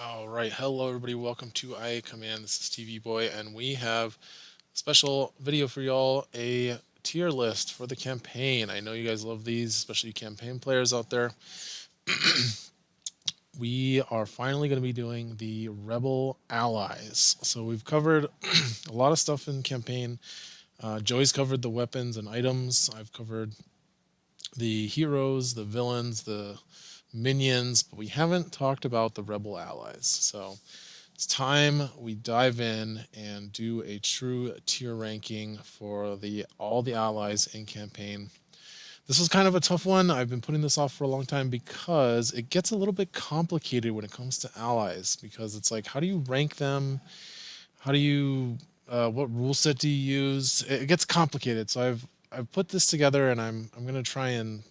All right, hello everybody. Welcome to IA Command. This is TV Boy, and we have a special video for y'all, a tier list for the campaign. I know you guys love these, especially you campaign players out there. We are finally going to be doing the Rebel Allies. So we've covered a lot of stuff in campaign. Joey's covered the weapons and items. I've covered the heroes, the villains, the minions, but we haven't talked about the Rebel Allies. So it's time we dive in and do a true tier ranking for all the allies in campaign. This was kind of a tough one. I've been putting this off for a long time because it gets a little bit complicated when it comes to allies, because it's like, how do you rank them? How do you what rule set do you use? It gets complicated. So I've put this together, and I'm going to try and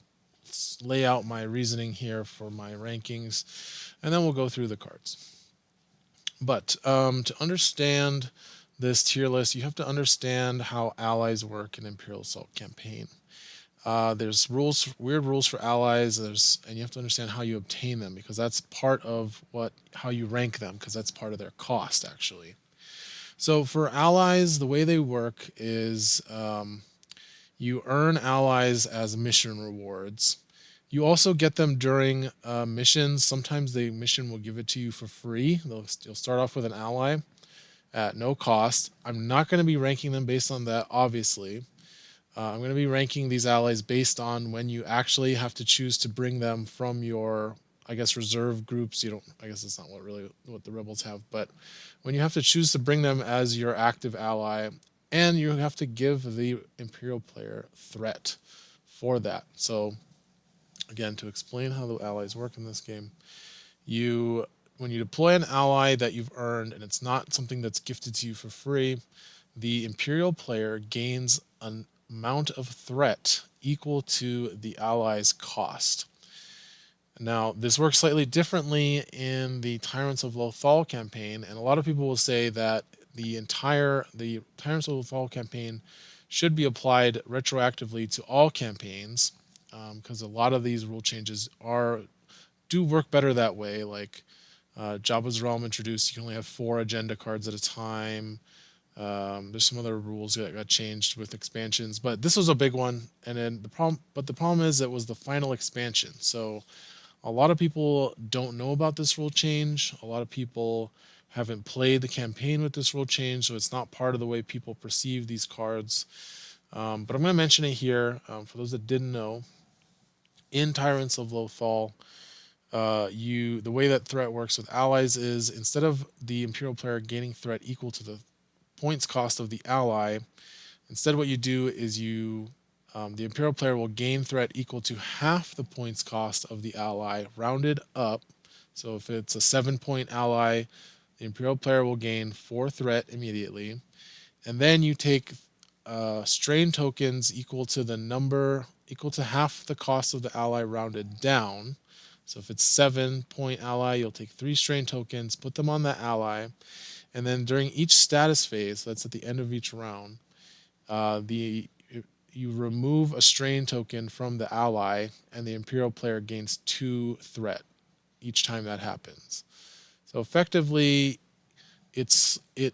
lay out my reasoning here for my rankings, and then we'll go through the cards. But to understand this tier list, you have to understand how allies work in Imperial Assault campaign. There's rules, weird rules for allies. And you have to understand how you obtain them, because that's part of how you rank them, because that's part of their cost actually. So for allies, the way they work is you earn allies as mission rewards. You also get them during missions. Sometimes the mission will give it to you for free. You'll start off with an ally at no cost. I'm not going to be ranking them based on that, obviously. I'm going to be ranking these allies based on when you actually have to choose to bring them from your, I guess, reserve groups. I guess it's not what the rebels have, but when you have to choose to bring them as your active ally, and you have to give the Imperial player threat for that. So again, to explain how the allies work in this game, when you deploy an ally that you've earned and it's not something that's gifted to you for free, the Imperial player gains an amount of threat equal to the ally's cost. Now, this works slightly differently in the Tyrants of Lothal campaign, and a lot of people will say that the Tyrants of Lothal campaign should be applied retroactively to all campaigns, because a lot of these rule changes do work better that way. Like Jabba's Realm introduced, you can only have 4 agenda cards at a time. There's some other rules that got changed with expansions, but this was a big one. And then the problem is it was the final expansion. So a lot of people don't know about this rule change. A lot of people haven't played the campaign with this rule change, so it's not part of the way people perceive these cards. But I'm going to mention it here for those that didn't know. In Tyrants of Lothal, the way that threat works with allies is, instead of the Imperial player gaining threat equal to the points cost of the ally, instead what you do is the Imperial player will gain threat equal to half the points cost of the ally, rounded up. So if it's a 7-point ally, the Imperial player will gain 4 threat immediately. And then you take strain tokens equal to half the cost of the ally, rounded down. So if it's 7-point ally, you'll take 3 strain tokens, put them on that ally, and then during each status phase, that's at the end of each round, you remove a strain token from the ally, and the Imperial player gains 2 threat each time that happens. So effectively, it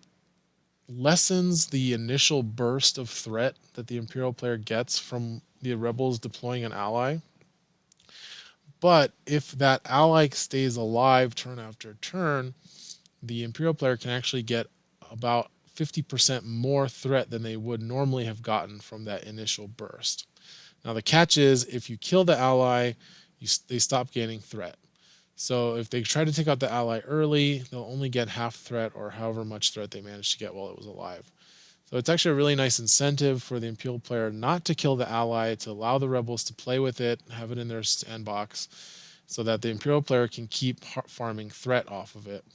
lessens the initial burst of threat that the Imperial player gets from the rebels deploying an ally. But if that ally stays alive turn after turn, the Imperial player can actually get about 50% more threat than they would normally have gotten from that initial burst. Now the catch is, if you kill the ally, they stop gaining threat. So if they try to take out the ally early, they'll only get half threat, or however much threat they managed to get while it was alive. So it's actually a really nice incentive for the Imperial player not to kill the ally, to allow the rebels to play with it, have it in their sandbox, so that the Imperial player can keep farming threat off of it.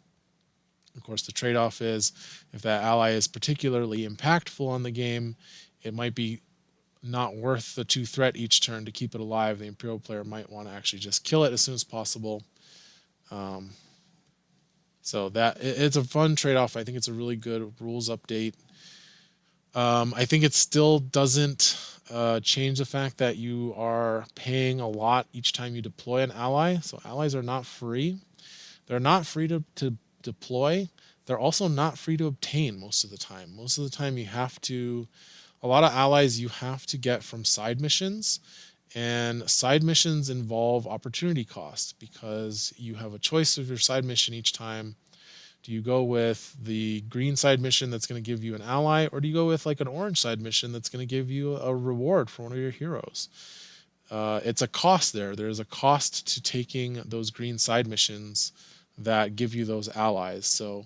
Of course, the trade-off is, if that ally is particularly impactful on the game, it might be not worth the 2 threat each turn to keep it alive. The Imperial player might want to actually just kill it as soon as possible. So it's a fun trade-off. I think it's a really good rules update. I think it still doesn't change the fact that you are paying a lot each time you deploy an ally. So allies are not free. They're not free to deploy. They're also not free to obtain most of the time. Most of the time you have to, a lot of allies you have to get from side missions, and side missions involve opportunity cost because you have a choice of your side mission each time. Do you go with the green side mission that's going to give you an ally, or do you go with like an orange side mission that's going to give you a reward for one of your heroes? It's a cost there. There's a cost to taking those green side missions that give you those allies. So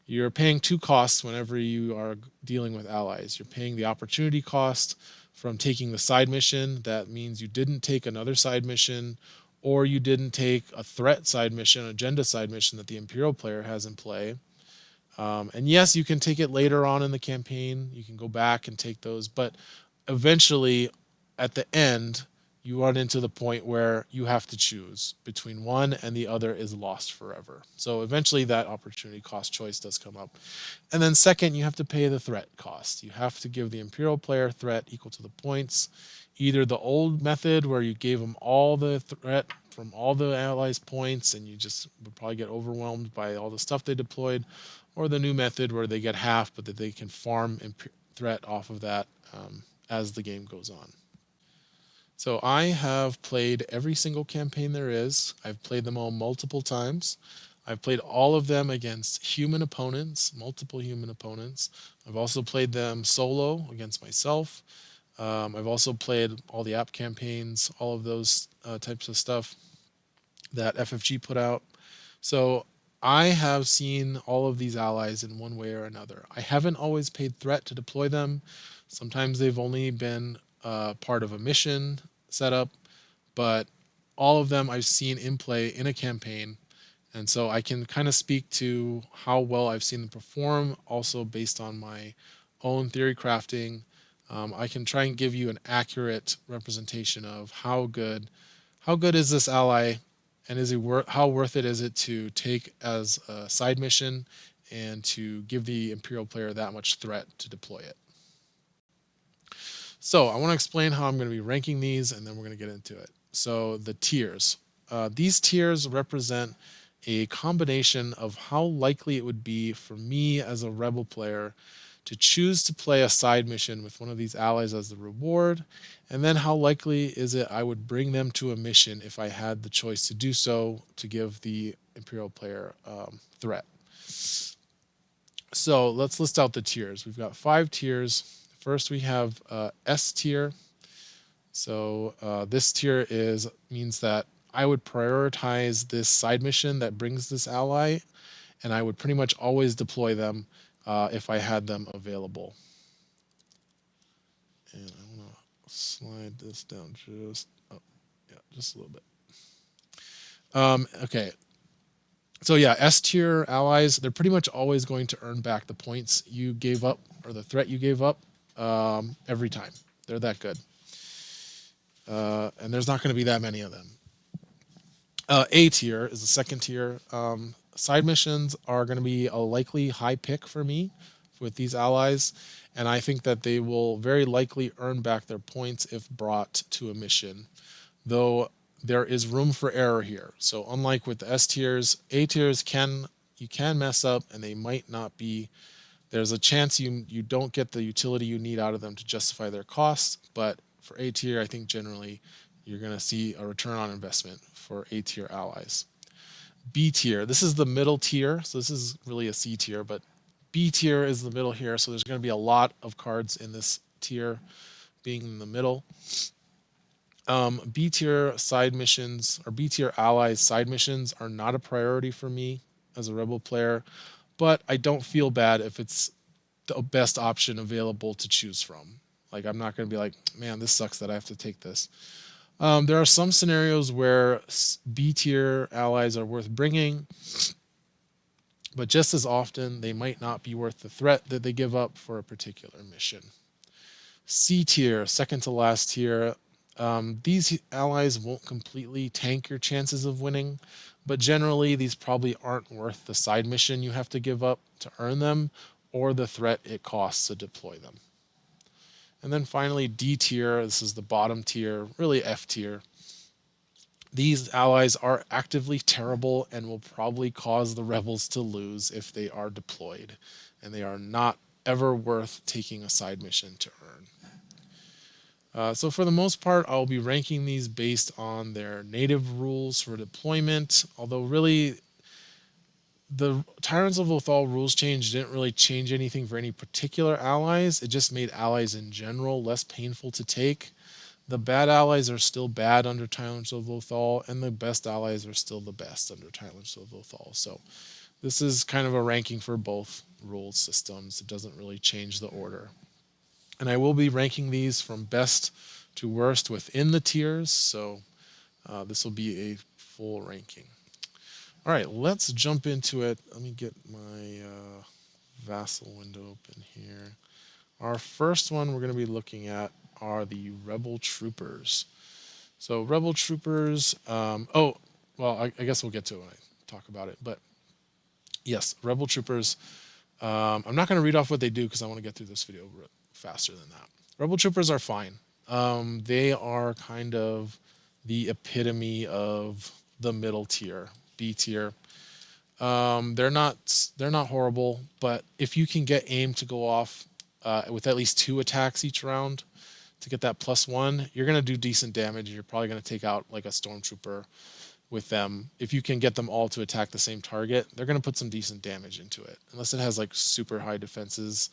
you're paying two costs whenever you are dealing with allies. You're paying the opportunity cost from taking the side mission. That means you didn't take another side mission, or you didn't take a threat side mission, agenda side mission that the Imperial player has in play. And yes, you can take it later on in the campaign. You can go back and take those, but eventually, at the end, you run into the point where you have to choose between one and the other is lost forever. So eventually that opportunity cost choice does come up. And then second, you have to pay the threat cost. You have to give the Imperial player threat equal to the points. Either the old method where you gave them all the threat from all the allies' points and you just would probably get overwhelmed by all the stuff they deployed, or the new method where they get half but that they can farm threat off of that as the game goes on. So I have played every single campaign there is. I've played them all multiple times. I've played all of them against human opponents, multiple human opponents. I've also played them solo against myself. I've also played all the app campaigns, all of those types of stuff that FFG put out. So I have seen all of these allies in one way or another. I haven't always paid threat to deploy them. Sometimes they've only been part of a mission setup, but all of them I've seen in play in a campaign. And so I can kind of speak to how well I've seen them perform, also based on my own theory crafting. I can try and give you an accurate representation of how good is this ally, and is it how worth it is it to take as a side mission and to give the Imperial player that much threat to deploy it. So I want to explain how I'm going to be ranking these, and then we're going to get into it. So the tiers. These tiers represent a combination of how likely it would be for me as a Rebel player to choose to play a side mission with one of these allies as the reward, and then how likely is it I would bring them to a mission if I had the choice to do so to give the Imperial player threat. So let's list out the tiers. We've got 5 tiers. First, we have S tier. So this tier means that I would prioritize this side mission that brings this ally, and I would pretty much always deploy them if I had them available. And I want to slide this down just a little bit. Okay. So yeah, S tier allies, they're pretty much always going to earn back the points you gave up or the threat you gave up every time. They're that good. And there's not going to be that many of them. A tier is the second tier. Side missions are going to be a likely high pick for me with these allies, and I think that they will very likely earn back their points if brought to a mission, though there is room for error here. So unlike with the S tiers, A tiers you can mess up, and they might not be. There's a chance you don't get the utility you need out of them to justify their cost, but for A tier, I think generally you're going to see a return on investment for A tier allies. B tier, this is the middle tier, so this is really a C tier, but B tier is the middle here, so there's going to be a lot of cards in this tier being in the middle. B tier side missions, or B tier allies side missions, are not a priority for me as a Rebel player, but I don't feel bad if it's the best option available to choose from. Like, I'm not going to be like, man, this sucks that I have to take this. There are some scenarios where B tier allies are worth bringing, but just as often they might not be worth the threat that they give up for a particular mission. C tier, second to last tier, these allies won't completely tank your chances of winning, but generally these probably aren't worth the side mission you have to give up to earn them, or the threat it costs to deploy them. And then finally, D tier, this is the bottom tier, really F tier. These allies are actively terrible and will probably cause the rebels to lose if they are deployed, and they are not ever worth taking a side mission to earn. So for the most part, I'll be ranking these based on their native rules for deployment, although really the Tyrants of Lothal rules change didn't really change anything for any particular allies. It just made allies in general less painful to take. The bad allies are still bad under Tyrants of Lothal, and the best allies are still the best under Tyrants of Lothal. So this is kind of a ranking for both rule systems. It doesn't really change the order. And I will be ranking these from best to worst within the tiers, so this will be a full ranking. All right, let's jump into it. Let me get my Vassal window open here. Our first one we're going to be looking at are the Rebel Troopers. So Rebel Troopers, I guess we'll get to it when I talk about it. But yes, Rebel Troopers. I'm not going to read off what they do because I want to get through this video faster than that. Rebel Troopers are fine. They are kind of the epitome of the middle tier, B tier. They're not horrible, but if you can get aim to go off with at least 2 attacks each round to get that +1, you're gonna do decent damage, and you're probably gonna take out like a stormtrooper with them. If you can get them all to attack the same target, they're gonna put some decent damage into it, unless it has like super high defenses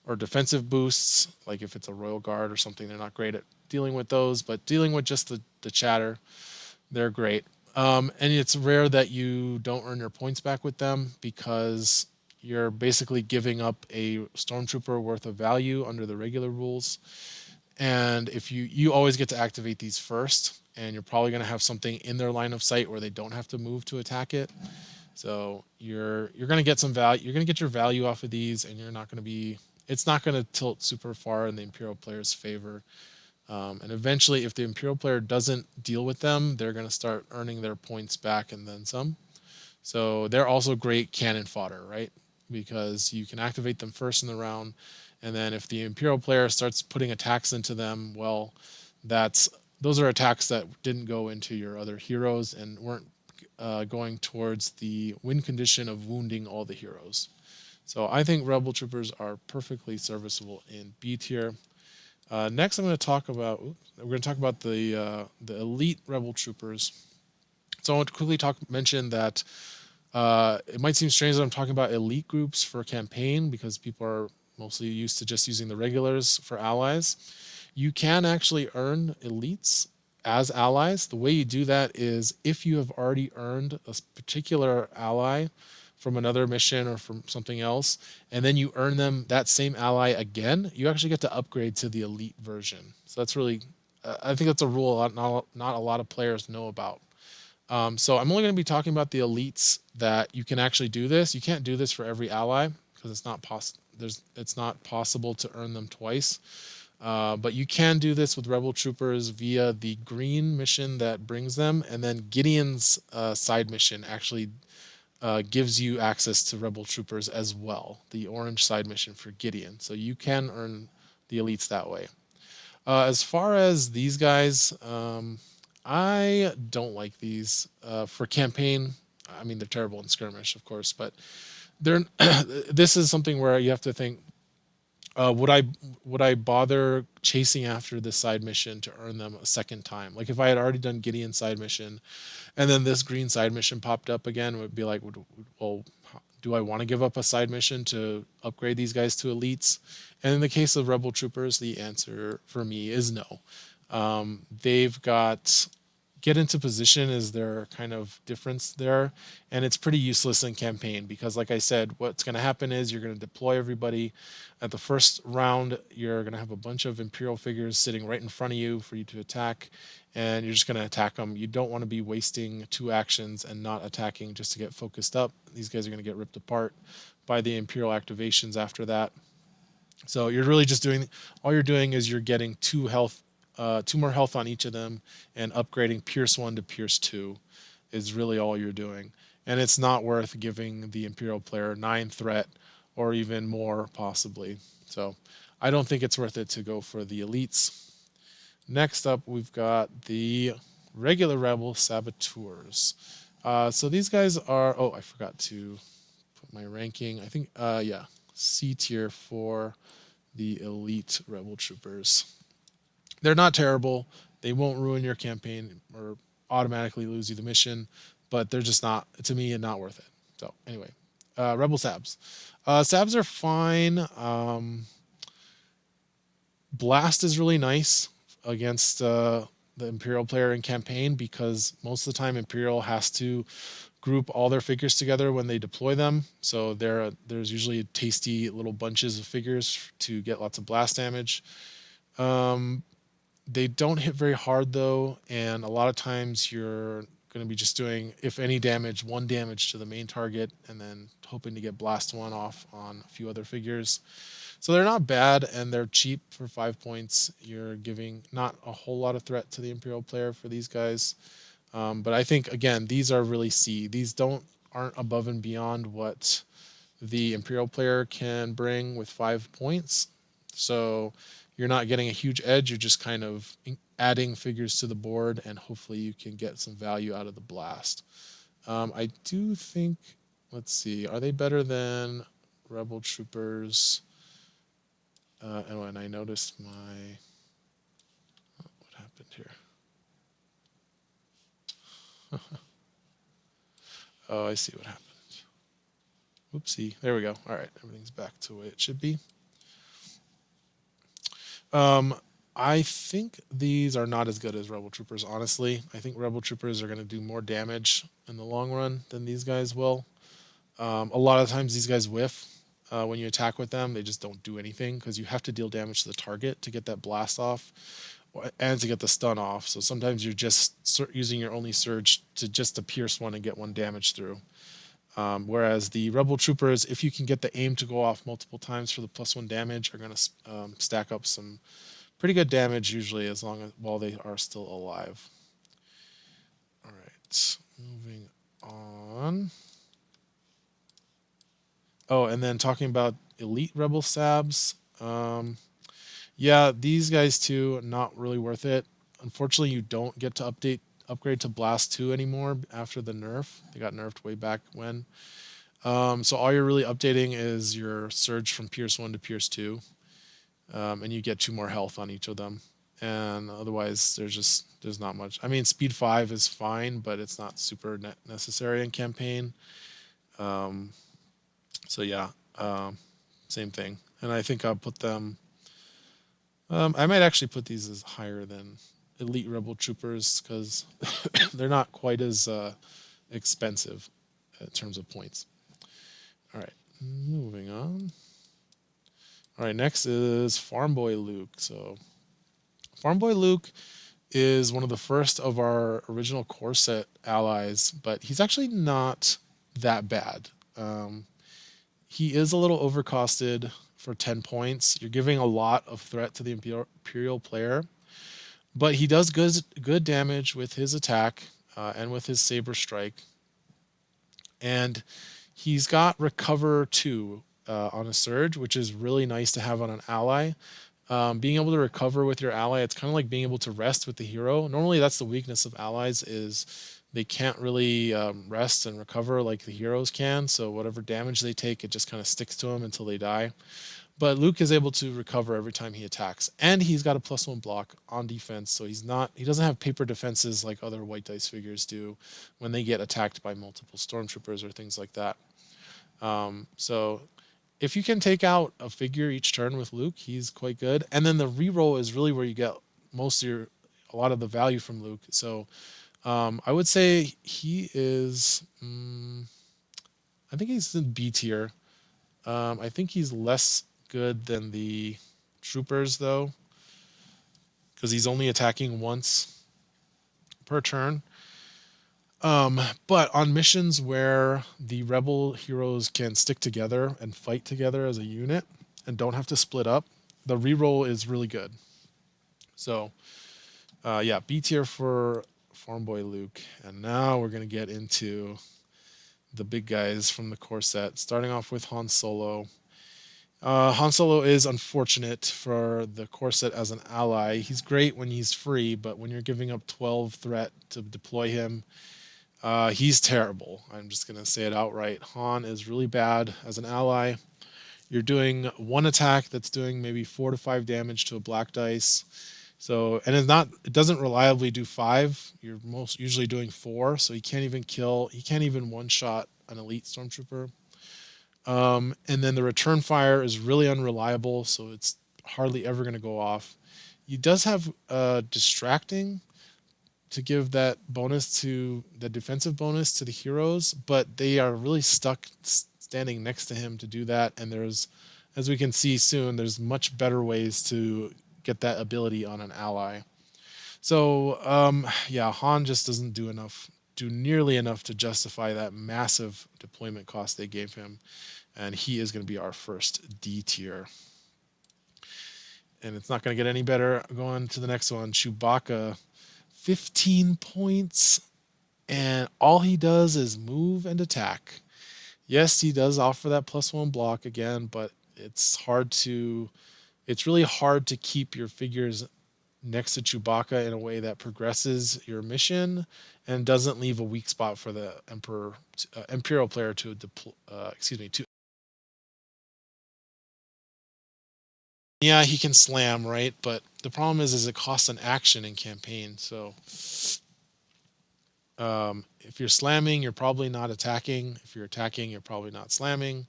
or defensive boosts. Like if it's a Royal Guard or something, they're not great at dealing with those, but dealing with just the chatter, they're great. And it's rare that you don't earn your points back with them because you're basically giving up a stormtrooper worth of value under the regular rules. And if you always get to activate these first, and you're probably going to have something in their line of sight where they don't have to move to attack it. So you're going to get some value. You're going to get your value off of these, and you're not going to be. It's not going to tilt super far in the Imperial player's favor. And eventually, if the Imperial player doesn't deal with them, they're going to start earning their points back and then some. So they're also great cannon fodder, right? Because you can activate them first in the round, and then if the Imperial player starts putting attacks into them, well, those are attacks that didn't go into your other heroes and weren't going towards the win condition of wounding all the heroes. So I think Rebel Troopers are perfectly serviceable in B tier. Next, I'm going to talk about. We're going to talk about the elite Rebel Troopers. So I want to quickly mention that it might seem strange that I'm talking about elite groups for campaign because people are mostly used to just using the regulars for allies. You can actually earn elites as allies. The way you do that is if you have already earned a particular ally from another mission or from something else, and then you earn them that same ally again, you actually get to upgrade to the elite version. So that's really, I think that's a rule not a lot of players know about. So I'm only going to be talking about the elites that you can actually do this. You can't do this for every ally because it's not possible to earn them twice. But you can do this with Rebel Troopers via the green mission that brings them, and then Gideon's side mission actually gives you access to Rebel Troopers as well, the orange side mission for Gideon. So you can earn the elites that way. As far as these guys, I don't like these for campaign. I mean, they're terrible in skirmish, of course, but they're. This is something where you have to think: would I bother chasing after this side mission to earn them a second time? Like if I had already done Gideon's side mission, and then this green side mission popped up again, it would be like, well, do I want to give up a side mission to upgrade these guys to elites? And in the case of Rebel Troopers, the answer for me is no. They've got get into position is their kind of difference there, and it's pretty useless in campaign because, like I said, what's going to happen is you're going to deploy everybody. At the first round, you're going to have a bunch of Imperial figures sitting right in front of you for you to attack, and you're just going to attack them. You don't want to be wasting 2 actions and not attacking just to get focused up. These guys are going to get ripped apart by the Imperial activations after that. So you're really just all you're doing is you're getting 2 more health on each of them, and upgrading Pierce 1 to Pierce 2 is really all you're doing. And it's not worth giving the Imperial player 9 threat or even more possibly. So I don't think it's worth it to go for the elites. Next up, we've got the regular rebel saboteurs. So these guys are. Oh, I forgot to put my ranking. I think yeah, C tier for the elite rebel troopers. They're not terrible. They won't ruin your campaign or automatically lose you the mission, but they're just not, to me, not worth it. So anyway, rebel sabs. Sabs are fine. Blast is really nice against the Imperial player in campaign because most of the time Imperial has to group all their figures together when they deploy them. So there's usually tasty little bunches of figures to get lots of blast damage. They don't hit very hard though, and a lot of times you're going to be just doing, if any damage, one damage to the main target, and then hoping to get blast one off on a few other figures. So they're not bad, and they're cheap for 5 points. You're giving not a whole lot of threat to the Imperial player for these guys. But I think, again, these are really C. These aren't above and beyond what the Imperial player can bring with 5 points. So you're not getting a huge edge. You're just kind of adding figures to the board, and hopefully you can get some value out of the blast. I do think, let's see, are they better than Rebel Troopers? And I noticed what happened here? Oh, I see what happened. Oopsie. There we go. All right. Everything's back to the way it should be. I think these are not as good as Rebel Troopers, honestly. I think Rebel Troopers are going to do more damage in the long run than these guys will. A lot of times these guys whiff. When you attack with them, they just don't do anything because you have to deal damage to the target to get that blast off and to get the stun off. So sometimes you're just using your only surge to pierce one and get one damage through. Whereas the Rebel Troopers, if you can get the aim to go off multiple times for the +1 damage, are going to stack up some pretty good damage usually while they are still alive. All right, moving on. Oh, and then talking about elite Rebel Sabs. Yeah, these guys too, not really worth it. Unfortunately, you don't get to upgrade to Blast 2 anymore after the nerf. They got nerfed way back when. So all you're really updating is your surge from Pierce 1 to Pierce 2. And you get 2 more health on each of them. And otherwise, there's not much. I mean, Speed 5 is fine, but it's not super necessary in campaign. So yeah, same thing. And I think I'll put them... I might actually put these as higher than Elite Rebel Troopers because they're not quite as expensive in terms of points. All right, moving on. All right, next is Farmboy Luke. So Farmboy Luke is one of the first of our original core set allies, but he's actually not that bad. He is a little overcosted for 10 points. You're giving a lot of threat to the Imperial player, but he does good damage with his attack and with his saber strike. And he's got Recover 2 on a surge, which is really nice to have on an ally. Being able to recover with your ally, it's kind of like being able to rest with the hero. Normally that's the weakness of allies, is they can't really rest and recover like the heroes can. So whatever damage they take, it just kind of sticks to them until they die. But Luke is able to recover every time he attacks, and he's got a +1 block on defense. So he doesn't have paper defenses like other white dice figures do when they get attacked by multiple stormtroopers or things like that. So if you can take out a figure each turn with Luke, he's quite good. And then the reroll is really where you get a lot of the value from Luke. So I would say he is, I think he's in B tier. I think he's less good than the troopers though, because he's only attacking once per turn. But on missions where the rebel heroes can stick together and fight together as a unit and don't have to split up, the reroll is really good. So yeah, B tier for Farmboy Luke. And now we're going to get into the big guys from the core set, starting off with Han Solo. Han Solo is unfortunate for the core set as an ally. He's great when he's free, but when you're giving up 12 threat to deploy him, he's terrible. I'm just going to say it outright. Han is really bad as an ally. You're doing one attack that's doing maybe 4 to 5 damage to a black dice. So, and it doesn't reliably do 5. You're most usually doing 4. So he can't even one shot an elite stormtrooper. And then the return fire is really unreliable. So it's hardly ever going to go off. He does have distracting to give that bonus to the defensive bonus to the heroes, but they are really stuck standing next to him to do that. And there's, as we can see soon, there's much better ways to get that ability on an ally. So yeah, Han just doesn't do nearly enough to justify that massive deployment cost they gave him, and he is going to be our first D tier. And it's not going to get any better. Going to the next one, Chewbacca, 15 points, and all he does is move and attack. Yes, he does offer that +1 block again, but it's really hard to keep your figures next to Chewbacca in a way that progresses your mission and doesn't leave a weak spot for the Imperial player to yeah, he can slam, right? But the problem is it costs an action in campaign. So if you're slamming, you're probably not attacking. If you're attacking, you're probably not slamming.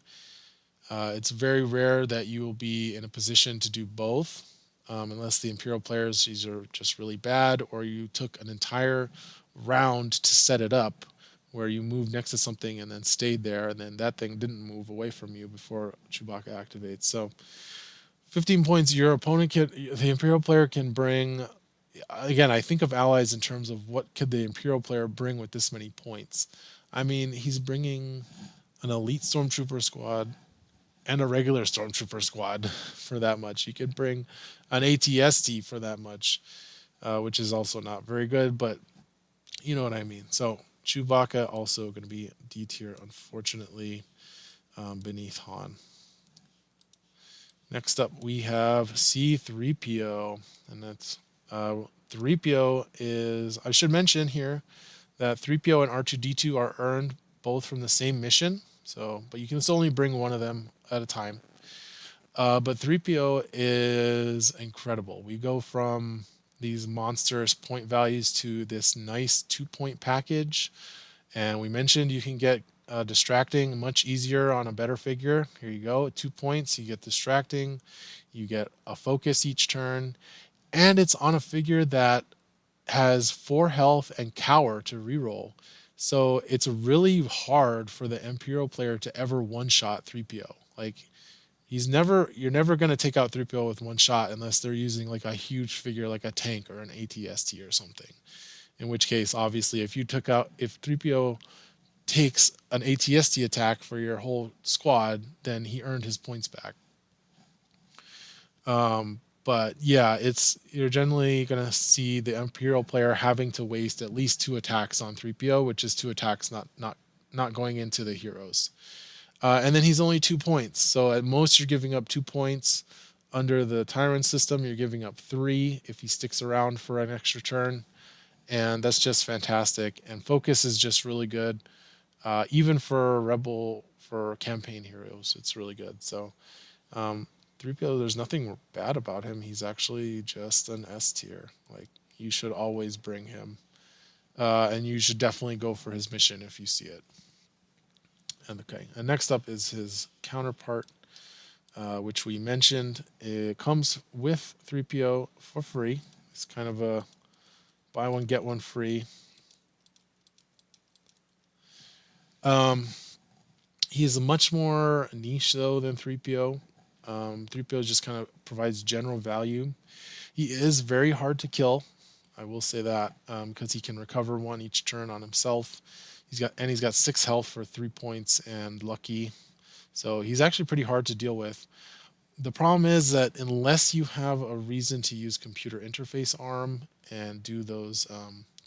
It's very rare that you will be in a position to do both, unless the Imperial players, these are just really bad, or you took an entire round to set it up where you moved next to something and then stayed there, and then that thing didn't move away from you before Chewbacca activates. So 15 points, the Imperial player can bring. Again, I think of allies in terms of what could the Imperial player bring with this many points. I mean, he's bringing an elite stormtrooper squad and a regular stormtrooper squad for that much. You could bring an ATST for that much, which is also not very good, but you know what I mean. So Chewbacca also going to be D tier, unfortunately, beneath Han. Next up, we have C3PO, and that's 3PO is, I should mention here that 3PO and R2D2 are earned both from the same mission. So, but you can only bring one of them at a time. But 3PO is incredible. We go from these monstrous point values to this nice 2-point package. And we mentioned you can get distracting much easier on a better figure. Here you go, 2 points. You get distracting. You get a focus each turn. And it's on a figure that has 4 health and cower to reroll. So it's really hard for the Imperial player to ever one-shot 3PO. Like, you're never going to take out 3PO with one shot unless they're using like a huge figure like a tank or an ATST or something. In which case, obviously, if 3PO takes an ATST attack for your whole squad, then he earned his points back. But yeah, you're generally going to see the Imperial player having to waste at least 2 attacks on 3PO, which is 2 attacks not going into the heroes. And then he's only 2 points. So at most you're giving up 2 points. Under the Tyrant system, you're giving up 3 if he sticks around for an extra turn. And that's just fantastic. And focus is just really good. Even for campaign heroes, it's really good. So 3PO, there's nothing bad about him. He's actually just an S tier. Like, you should always bring him. And you should definitely go for his mission if you see it. And next up is his counterpart, which we mentioned. It comes with 3PO for free. It's kind of a buy one, get one free. He is much more niche, though, than 3PO. 3PO just kind of provides general value. He is very hard to kill. I will say that, because he can recover 1 each turn on himself. He's got 6 health for 3 points and lucky. So he's actually pretty hard to deal with. The problem is that unless you have a reason to use computer interface arm and do those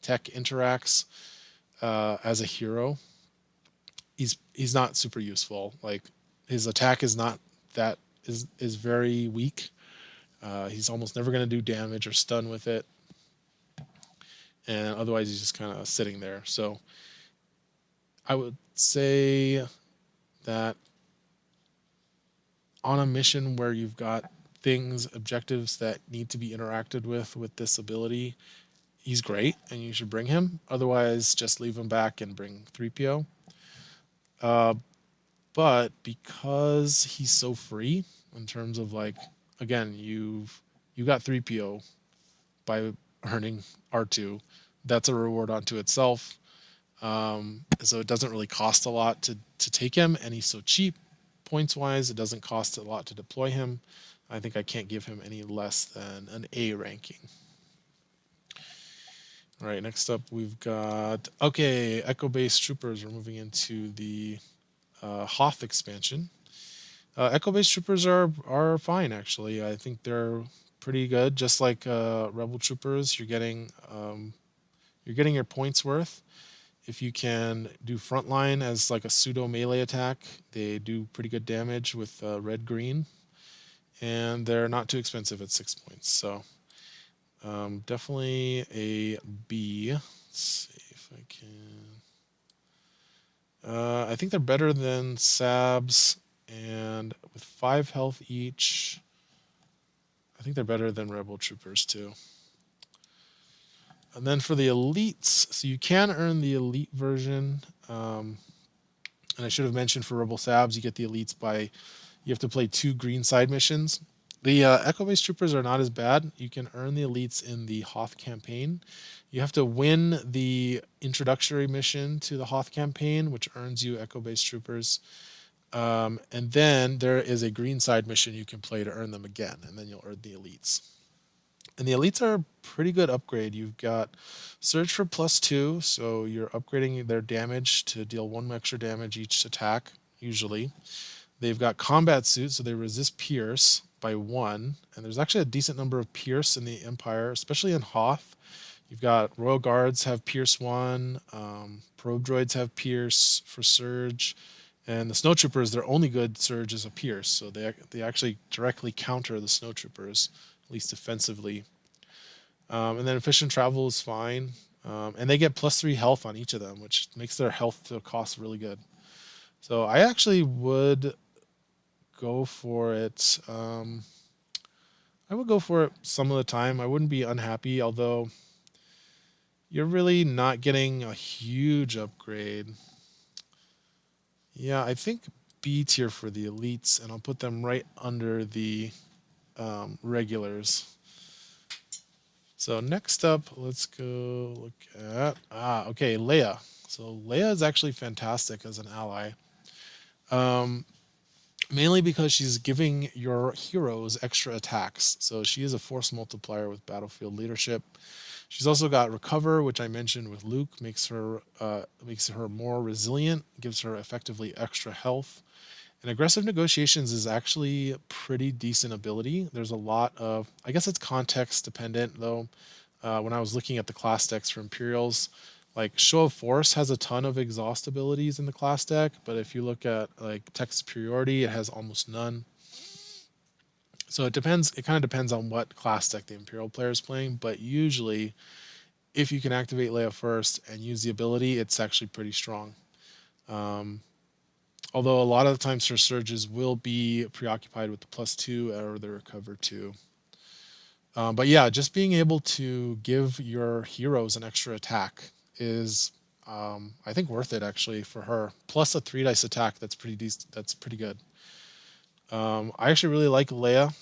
tech interacts as a hero, he's not super useful. Like, his attack is not that is very weak. He's almost never going to do damage or stun with it, and otherwise he's just kind of sitting there. So I would say that on a mission where you've got things, objectives that need to be interacted with this ability, he's great and you should bring him. Otherwise, just leave him back and bring 3PO. But because he's so free in terms of like, again, you got 3PO by earning R2. That's a reward unto itself. So it doesn't really cost a lot to take him, and he's so cheap points wise. It doesn't cost a lot to deploy him. I think I can't give him any less than an A ranking. All right, next up we've got Echo Base Troopers. We're moving into the Hoth expansion. Echo Base Troopers are fine actually. I think they're pretty good. Just like Rebel Troopers, you're getting your points worth. If you can do frontline as like a pseudo melee attack, they do pretty good damage with red green, and they're not too expensive at 6 points. So definitely a B. Let's see if I can. I think they're better than Sabs, and with 5 health each, I think they're better than Rebel Troopers too. And then for the elites, so you can earn the elite version. And I should have mentioned for Rebel Sabs, you get the elites by, you have to play 2 green side missions. The Echo Base Troopers are not as bad. You can earn the elites in the Hoth campaign. You have to win the introductory mission to the Hoth campaign, which earns you Echo Base Troopers. And then there is a green side mission you can play to earn them again, and then you'll earn the elites. And the elites are a pretty good upgrade. You've got Surge for +2, so you're upgrading their damage to deal 1 extra damage each attack, usually. They've got Combat Suit, so they resist Pierce by 1. And there's actually a decent number of Pierce in the Empire, especially in Hoth. You've got Royal Guards have Pierce 1, Probe Droids have Pierce for Surge, and the Snowtroopers, their only good Surge is a Pierce, so they actually directly counter the Snowtroopers, at least defensively. And then efficient travel is fine. And they get +3 health on each of them, which makes their health to cost really good. So I actually would go for it. I would go for it some of the time. I wouldn't be unhappy, although you're really not getting a huge upgrade. Yeah, I think B tier for the elites, and I'll put them right under the regulars. So next up, let's go look at Leia. So Leia is actually fantastic as an ally, mainly because she's giving your heroes extra attacks. So she is a force multiplier with battlefield leadership. She's also got Recover, which I mentioned with Luke, makes her more resilient, gives her effectively extra health. And Aggressive Negotiations is actually a pretty decent ability. There's a lot of, I guess it's context dependent though. When I was looking at the class decks for Imperials, like Show of Force has a ton of exhaust abilities in the class deck, but if you look at like Tech Superiority, it has almost none. So it depends. It kind of depends on what class deck the Imperial player is playing, but usually, if you can activate Leia first and use the ability, it's actually pretty strong. Although a lot of the times her surges will be preoccupied with the +2 or the Recover 2. But yeah, just being able to give your heroes an extra attack is, I think, worth it actually for her. Plus a 3 dice attack, that's pretty decent. That's pretty good. I actually really like Leia.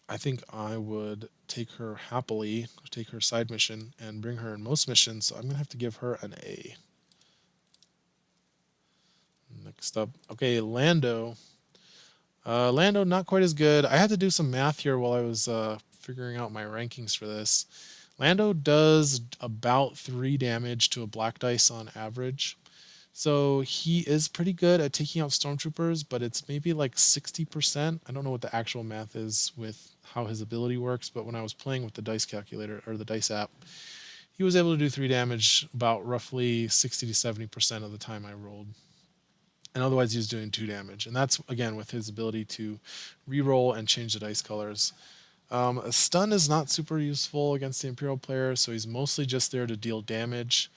I think I would take her happily, take her side mission, and bring her in most missions. So I'm gonna have to give her an A. Next up, Lando. Lando, not quite as good. I had to do some math here while I was figuring out my rankings for this. Lando does about 3 damage to a black dice on average. So he is pretty good at taking out stormtroopers, but it's maybe like 60%. I don't know what the actual math is with how his ability works, but when I was playing with the dice calculator or the dice app, he was able to do 3 damage about roughly 60 to 70% of the time I rolled. and otherwise he was doing 2 damage. And that's, again, with his ability to reroll and change the dice colors. A stun is not super useful against the Imperial player, so he's mostly just there to deal damage.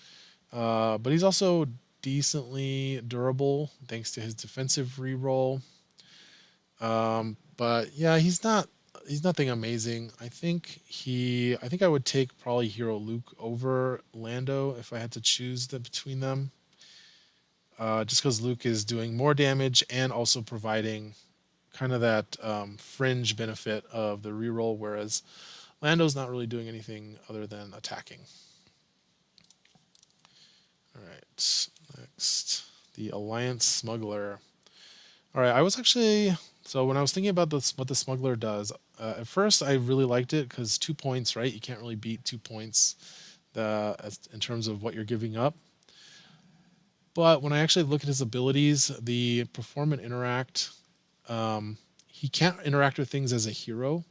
But he's also decently durable thanks to his defensive reroll. But yeah, he's nothing amazing. I think I would take probably Hero Luke over Lando if I had to choose between them. Just because Luke is doing more damage and also providing kind of that fringe benefit of the reroll, whereas Lando's not really doing anything other than attacking. All right, next, the Alliance Smuggler. All right, so when I was thinking about what the Smuggler does, at first I really liked it because 2 points, right? You can't really beat 2 points in terms of what you're giving up. But when I actually look at his abilities, the perform and interact, he can't interact with things as a hero.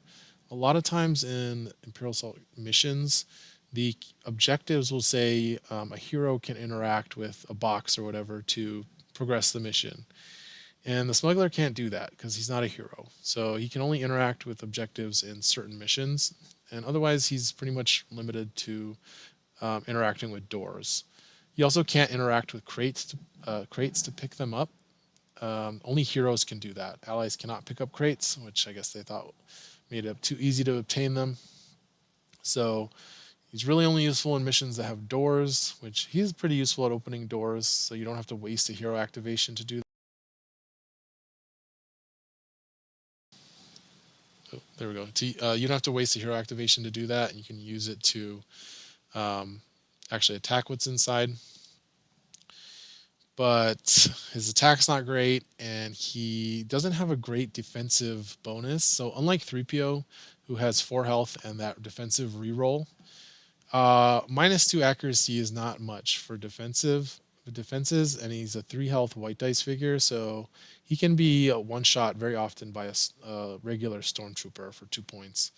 A lot of times in Imperial Assault missions, the objectives will say a hero can interact with a box or whatever to progress the mission. And the Smuggler can't do that because he's not a hero. So he can only interact with objectives in certain missions. And otherwise, he's pretty much limited to interacting with doors. He also can't interact with crates to pick them up. Only heroes can do that. Allies cannot pick up crates, which I guess they thought made it too easy to obtain them. So he's really only useful in missions that have doors, which he's pretty useful at opening doors, so you don't have to waste a hero activation to do that. Oh, there we go. You don't have to waste a hero activation to do that, and you can use it to actually attack what's inside. But his attack's not great, and he doesn't have a great defensive bonus. So unlike 3PO, who has 4 health and that defensive reroll, -2 accuracy is not much for defenses, and he's a 3 health white dice figure, so he can be one shot very often by a regular stormtrooper for 2 points.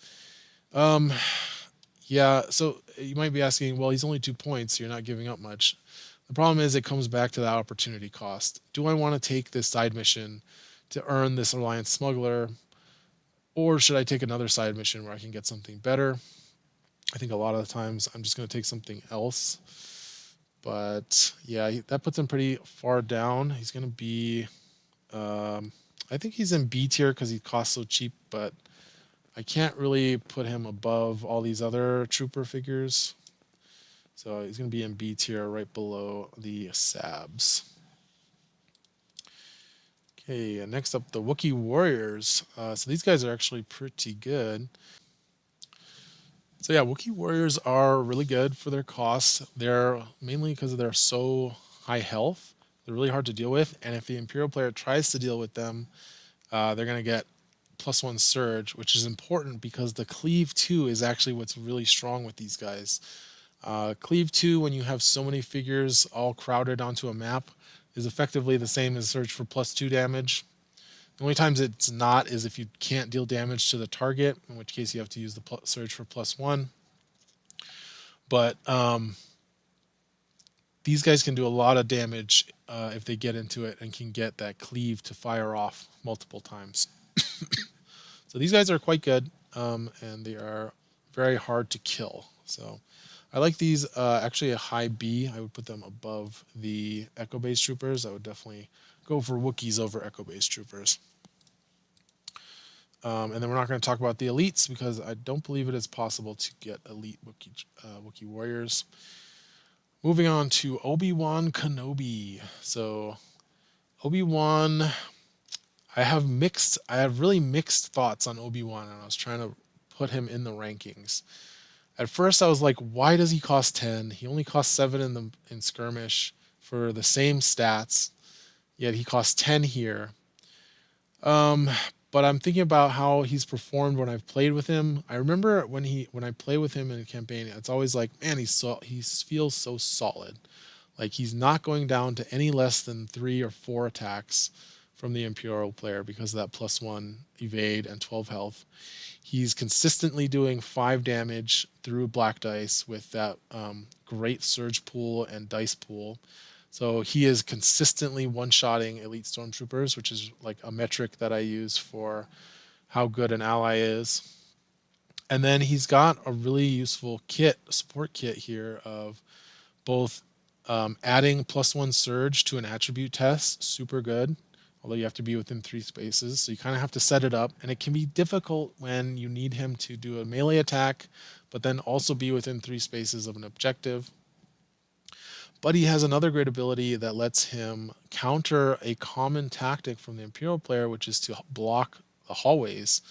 Yeah, so you might be asking, well, he's only 2 points, so you're not giving up much. The problem is it comes back to that opportunity cost. Do I want to take this side mission to earn this Alliance Smuggler, or should I take another side mission where I can get something better? I think a lot of the times I'm just going to take something else. But yeah, that puts him pretty far down. He's going to be, I think he's in B tier because he costs so cheap, but I can't really put him above all these other trooper figures. So he's going to be in B tier right below the Sabs. Okay, next up, the Wookiee Warriors. So these guys are actually pretty good. So yeah, Wookiee Warriors are really good for their cost. They're mainly because they're so high health. They're really hard to deal with, and if the Imperial player tries to deal with them, they're going to get +1 surge, which is important because the cleave 2 is actually what's really strong with these guys. Cleave 2, when you have so many figures all crowded onto a map, is effectively the same as surge for +2 damage. The only times it's not is if you can't deal damage to the target, in which case you have to use the surge for +1. But these guys can do a lot of damage if they get into it and can get that cleave to fire off multiple times. So these guys are quite good, and they are very hard to kill. So I like these actually a high B. I would put them above the Echo Base Troopers. I would definitely go for Wookiees over Echo Base Troopers. And then we're not going to talk about the elites because I don't believe it is possible to get elite Wookiee Warriors. Moving on to Obi-Wan Kenobi. So Obi-Wan, I have really mixed thoughts on Obi-Wan, and I was trying to put him in the rankings. At first I was like, why does he cost 10? He only cost 7 in Skirmish for the same stats, yet he costs 10 here. But I'm thinking about how he's performed when I've played with him. I remember when I play with him in a campaign, it's always like, man, he feels so solid. Like he's not going down to any less than 3 or 4 attacks from the Imperial player because of that +1 evade and 12 health. He's consistently doing 5 damage through black dice with that great surge pool and dice pool. So he is consistently one-shotting elite stormtroopers, which is like a metric that I use for how good an ally is. And then he's got a really useful support kit here of both adding +1 surge to an attribute test, super good, although you have to be within 3 spaces. So you kind of have to set it up, and it can be difficult when you need him to do a melee attack, but then also be within 3 spaces of an objective. But he has another great ability that lets him counter a common tactic from the Imperial player, which is to block the hallways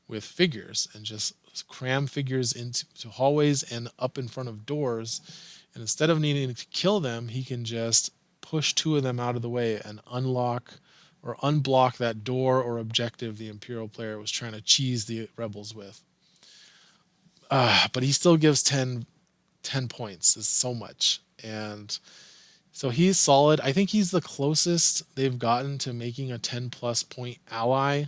with figures and just cram figures into hallways and up in front of doors. And instead of needing to kill them, he can just push 2 of them out of the way and unlock or unblock that door or objective the Imperial player was trying to cheese the rebels with. But he still gives 10 points. Is so much. And so he's solid. I think he's the closest they've gotten to making a 10+ point ally.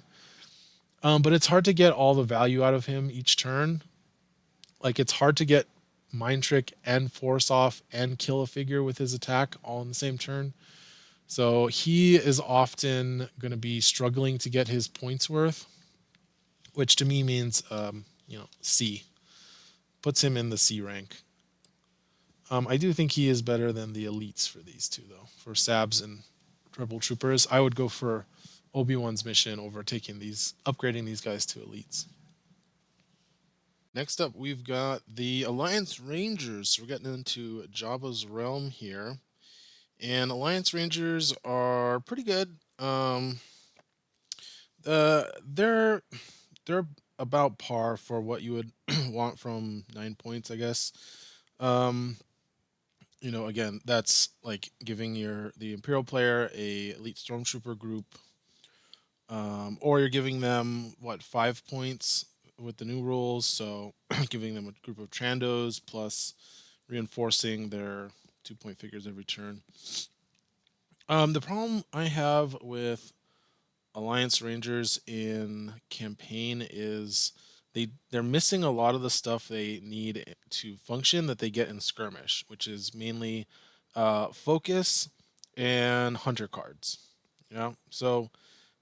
But it's hard to get all the value out of him each turn. Like, it's hard to get mind trick and force off and kill a figure with his attack all in the same turn. So he is often going to be struggling to get his points worth, which to me means C. Puts him in the C rank. I do think he is better than the elites for these two, though. For Sabs and Rebel Troopers, I would go for Obi-Wan's mission over upgrading these guys to elites. Next up, we've got the Alliance Rangers. So we're getting into Jabba's realm here. And Alliance Rangers are pretty good. They're about par for what you would want from 9 points, I guess. Again, that's like giving the Imperial player a elite stormtrooper group, or you're giving them 5 points with the new rules. So giving them a group of Trandos plus reinforcing their 2-point figures every turn. The problem I have with Alliance Rangers in campaign is they're missing a lot of the stuff they need to function that they get in Skirmish, which is mainly focus and hunter cards. Yeah, so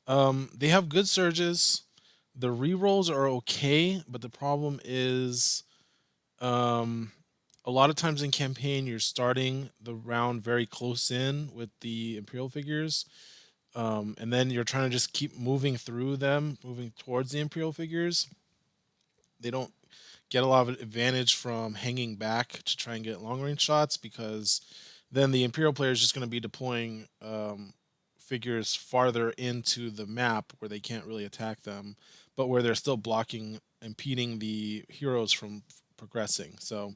they have good surges. The rerolls are okay, but the problem is a lot of times in campaign you're starting the round very close in with the Imperial figures. And then you're trying to just keep moving through them, moving towards the Imperial figures. They don't get a lot of advantage from hanging back to try and get long range shots, because then the Imperial player is just going to be deploying figures farther into the map where they can't really attack them, but where they're still impeding the heroes from progressing. So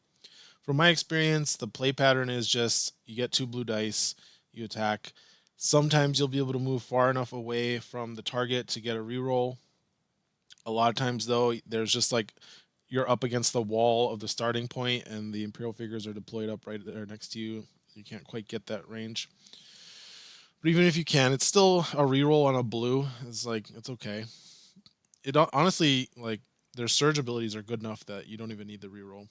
from my experience, the play pattern is just you get 2 blue dice, you attack. Sometimes you'll be able to move far enough away from the target to get a reroll. A lot of times, though, there's just like you're up against the wall of the starting point and the Imperial figures are deployed up right there next to you. You can't quite get that range. But even if you can, it's still a reroll on a blue. It's okay. It honestly, like, their surge abilities are good enough that you don't even need the reroll.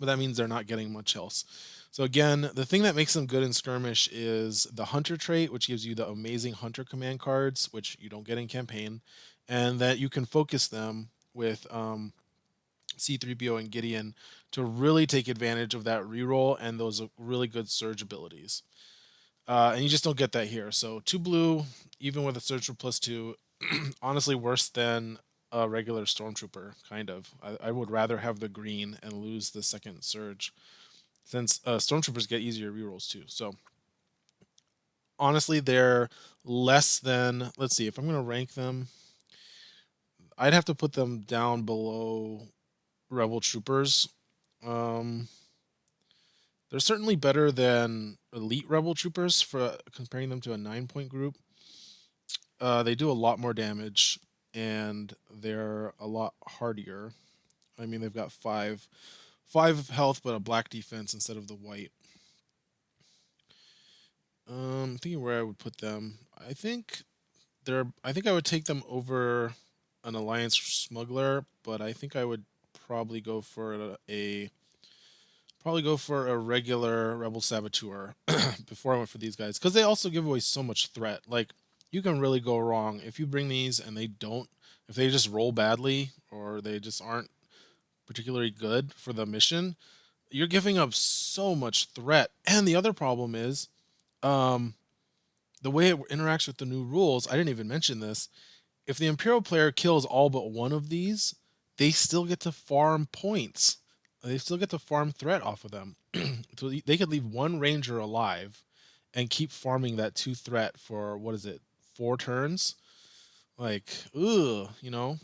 But that means they're not getting much else. So again, the thing that makes them good in Skirmish is the Hunter trait, which gives you the amazing Hunter command cards, which you don't get in campaign, and that you can focus them with C3PO and Gideon to really take advantage of that reroll and those really good surge abilities. And you just don't get that here. So 2 blue, even with a surge for +2, honestly worse than a regular stormtrooper, kind of. I would rather have the green and lose the second surge, since stormtroopers get easier rerolls too. So honestly, they're less than, let's see, if I'm going to rank them, I'd have to put them down below Rebel Troopers. They're certainly better than Elite Rebel Troopers for comparing them to a 9-point group. They do a lot more damage, and they're a lot hardier. I mean, they've got 5 health, but a black defense instead of the white. I'm thinking where I would put them. I think I would take them over an Alliance Smuggler, but I think I would probably go for a probably go for a regular Rebel Saboteur before I went for these guys, because they also give away so much threat. Like, you can really go wrong if you bring these and they don't, if they just roll badly or they just aren't particularly good for the mission. You're giving up so much threat. And the other problem is, um, the way it interacts with the new rules. I didn't even mention this. If the Imperial player kills all but one of these, they still get to farm points. They still get to farm threat off of them. So they could leave one Ranger alive and keep farming that 2 threat for, what is it, 4 turns? Like, ugh, you know?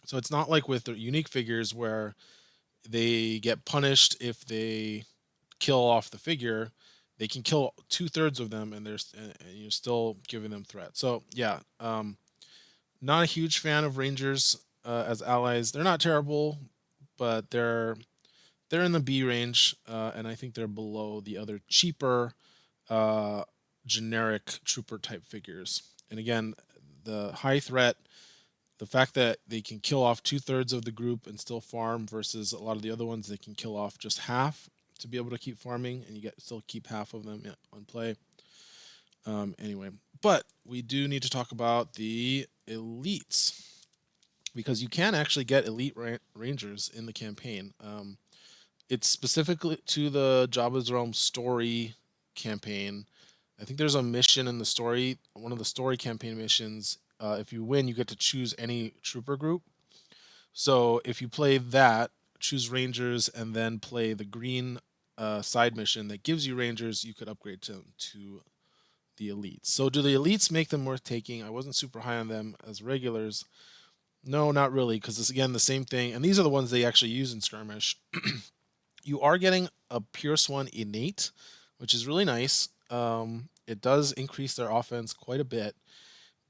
So it's not like with the unique figures where they get punished if they kill off the figure. They can kill 2/3 of them, and you're still giving them threat. So yeah, not a huge fan of Rangers as allies. They're not terrible, but they're in the B range, and I think they're below the other cheaper uh, generic trooper type figures. And again, the high threat, the fact that they can kill off 2/3 of the group and still farm versus a lot of the other ones, they can kill off just half to be able to keep farming, and you still keep half of them on play. Anyway, but we do need to talk about the elites, because you can actually get elite rangers in the campaign. It's specifically to the Jabba's Realm story campaign. I think there's a mission in the story, one of the story campaign missions. If you win, you get to choose any trooper group. So if you play that, choose Rangers, and then play the green side mission that gives you Rangers, you could upgrade to the elites. So do the elites make them worth taking? I wasn't super high on them as regulars. No, not really, because it's again the same thing. And these are the ones they actually use in Skirmish. You are getting a Pierce 1 innate, which is really nice. It does increase their offense quite a bit.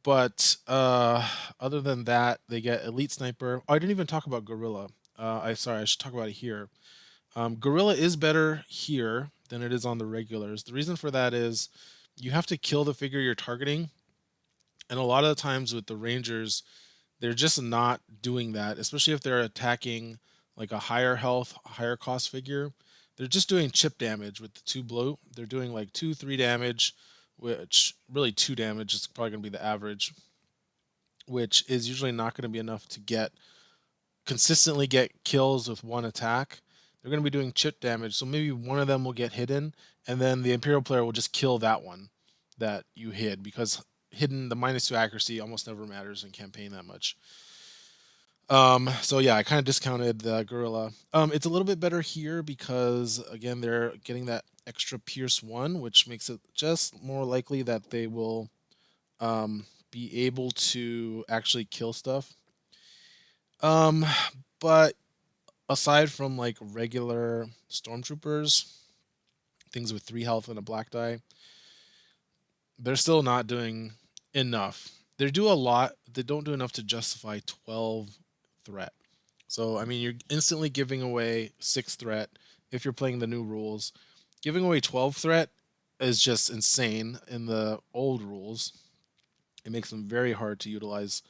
But other than that, they get Elite Sniper. Oh, I didn't even talk about Gorilla. I should talk about it here. Gorilla is better here than it is on the regulars. The reason for that is you have to kill the figure you're targeting. And a lot of the times with the Rangers, they're just not doing that, especially if they're attacking like a higher health, higher cost figure. They're just doing chip damage with the 2 blue. They're doing like 2, 3 damage, which really 2 damage is probably going to be the average, which is usually not going to be enough to consistently get kills with one attack. They're going to be doing chip damage, so maybe one of them will get hidden, and then the Imperial player will just kill that one that you hid, because hidden, the -2 accuracy almost never matters in campaign that much. So yeah, I kind of discounted the Gorilla. It's a little bit better here because again they're getting that extra Pierce 1, which makes it just more likely that they will be able to actually kill stuff. But aside from like regular stormtroopers, things with 3 health and a black die, they're still not doing enough. They do a lot. They don't do enough to justify 12 threat. So I mean, you're instantly giving away 6 threat if you're playing the new rules. Giving away 12 threat is just insane in the old rules. It makes them very hard to utilize,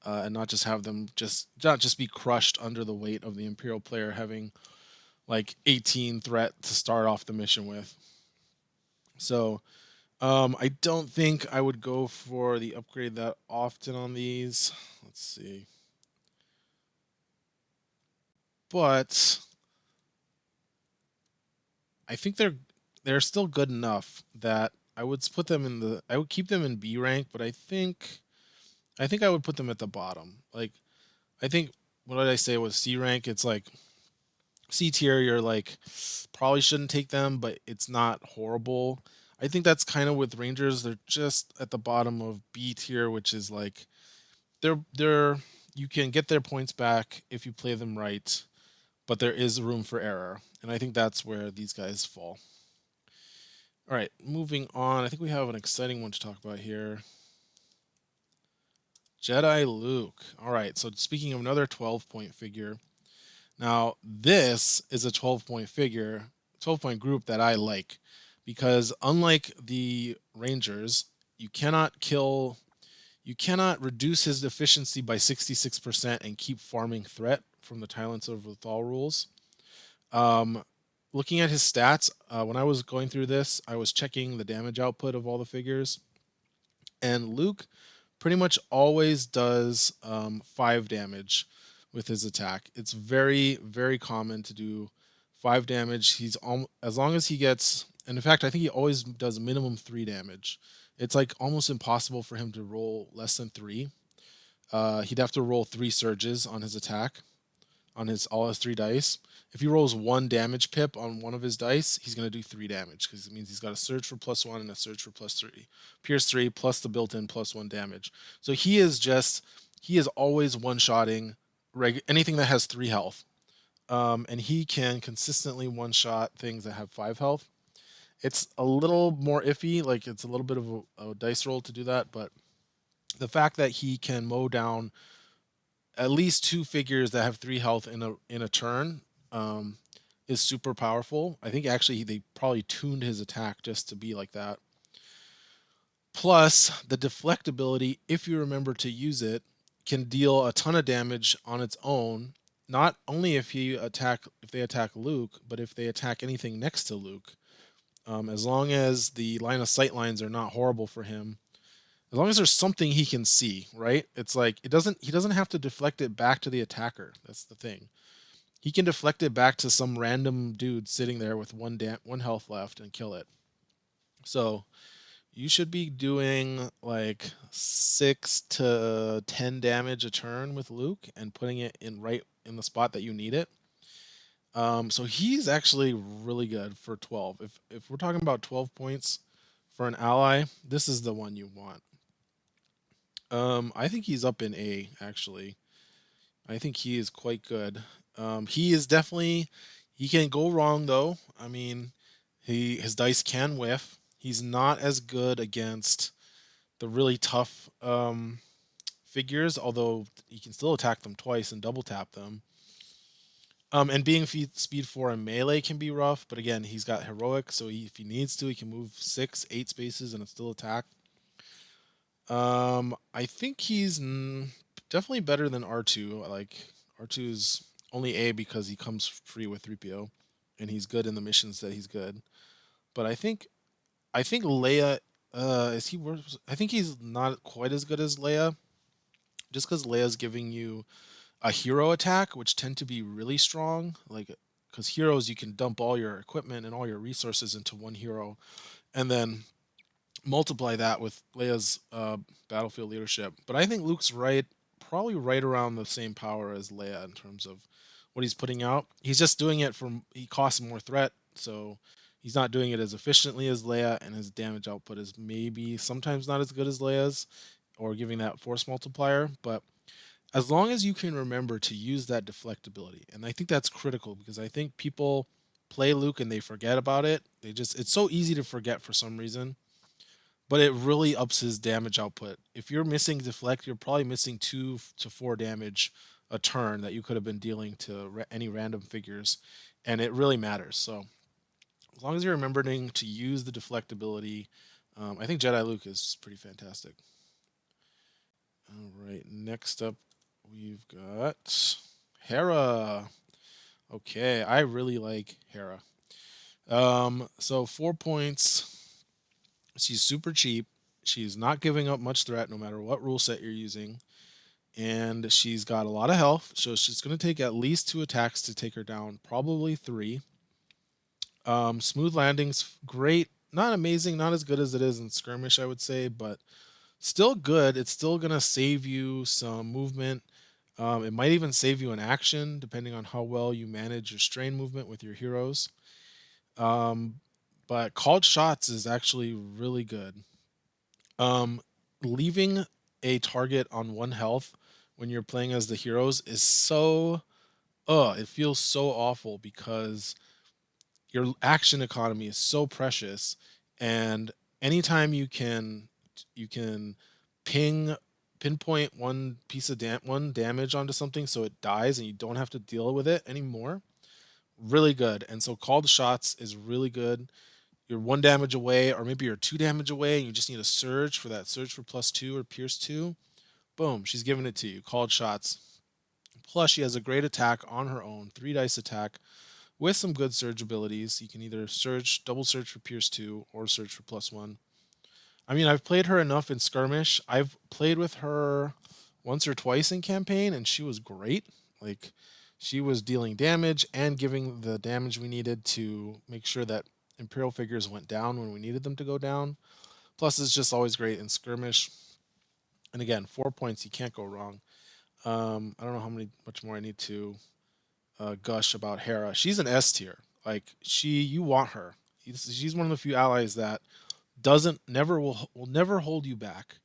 and not just be crushed under the weight of the Imperial player having like 18 threat to start off the mission with. So I don't think I would go for the upgrade that often on these. Let's see. But I think they're still good enough that I would keep them in B rank, but I think I would put them at the bottom. Like, I think, what did I say with C rank? It's like C tier, you're like probably shouldn't take them, but it's not horrible. I think that's kind of with Rangers. They're just at the bottom of B tier, which is like they're you can get their points back if you play them right, but there is room for error, and I think that's where these guys fall. All right, moving on. I think we have an exciting one to talk about here. Jedi Luke. All right, so speaking of another 12-point figure, now this is a 12-point figure, 12-point group that I like, because unlike the Rangers, you cannot reduce his efficiency by 66% and keep farming threat from the Silence of Lothal rules. looking at his stats, when I was going through this, I was checking the damage output of all the figures, and Luke pretty much always does 5 damage with his attack. It's very, very common to do 5 damage. As long as he gets, and in fact, I think he always does minimum 3 damage. It's like almost impossible for him to roll less than 3. He'd have to roll 3 surges on his attack, on his all his 3 dice. If he rolls 1 damage pip on one of his dice, he's going to do 3 damage because it means he's got a surge for +1 and a surge for +3, pierce 3 plus the built-in +1 damage. So he is always one-shotting anything that has 3 health, and he can consistently one-shot things that have 5 health. It's a little more iffy, like it's a little bit of a dice roll to do that, but the fact that he can mow down at least 2 figures that have 3 health in a turn is super powerful. I think actually they probably tuned his attack just to be like that. Plus, the deflect ability, if you remember to use it, can deal a ton of damage on its own. Not only if they attack Luke, but if they attack anything next to Luke. As long as the line of sight lines are not horrible for him, as long as there's something he can see, right? It's like he doesn't have to deflect it back to the attacker. That's the thing. He can deflect it back to some random dude sitting there with 1 health left and kill it. So you should be doing like 6 to 10 damage a turn with Luke and putting it right in the spot that you need it. So he's actually really good for 12. If we're talking about 12 points for an ally, this is the one you want. I think he's up in A, actually. I think he is quite good. He is definitely, he can go wrong though. I mean, his dice can whiff. He's not as good against the really tough figures, although he can still attack them twice and double tap them. And being speed 4 and melee can be rough, but again, he's got heroic, so if he needs to, he can move 6, 8 spaces and still attack. I think he's definitely better than R2. Like R2 is only A because he comes free with 3PO, and he's good in the missions that he's good. But I think Leia is he worse? I think he's not quite as good as Leia, just because Leia's giving you a hero attack, which tend to be really strong. Like because heroes, you can dump all your equipment and all your resources into one hero, and then multiply that with Leia's battlefield leadership. But I think Luke's probably right around the same power as Leia in terms of what he's putting out. He's just doing it he costs more threat, so he's not doing it as efficiently as Leia, and his damage output is maybe sometimes not as good as Leia's, or giving that force multiplier. But as long as you can remember to use that deflectability, and I think that's critical because I think people play Luke and they forget about it. It's so easy to forget for some reason, but it really ups his damage output. If you're missing deflect, you're probably missing 2 to 4 damage a turn that you could have been dealing to any random figures, and it really matters. So as long as you're remembering to use the deflectability, I think Jedi Luke is pretty fantastic. All right, next up we've got Hera. Okay, I really like Hera. So 4 points. She's super cheap. She's not giving up much threat no matter what rule set you're using. And she's got a lot of health, so she's going to take at least 2 attacks to take her down, probably 3. Smooth landings, great. Not amazing, not as good as it is in Skirmish, I would say, but still good. It's still going to save you some movement. It might even save you an action, depending on how well you manage your strain movement with your heroes. But called shots is actually really good. Leaving a target on 1 health when you're playing as the heroes is it feels so awful because your action economy is so precious, and anytime you can pinpoint one piece of one damage onto something so it dies and you don't have to deal with it anymore, really good. And so called shots is really good. You're 1 damage away, or maybe you're 2 damage away, and you just need a surge for that surge for +2 or pierce 2. Boom, she's giving it to you. Called shots. Plus, she has a great attack on her own, 3 dice attack with some good surge abilities. You can either surge, double surge for Pierce 2 or surge for +1. I mean, I've played her enough in Skirmish. I've played with her once or twice in campaign, and she was great. Like, she was dealing damage and giving the damage we needed to make sure that Imperial figures went down when we needed them to go down. Plus, it's just always great in Skirmish. And again, 4 points, you can't go wrong. I don't know much more I need to gush about Hera. She's an S tier. Like, you want her. She's one of the few allies that will never hold you back.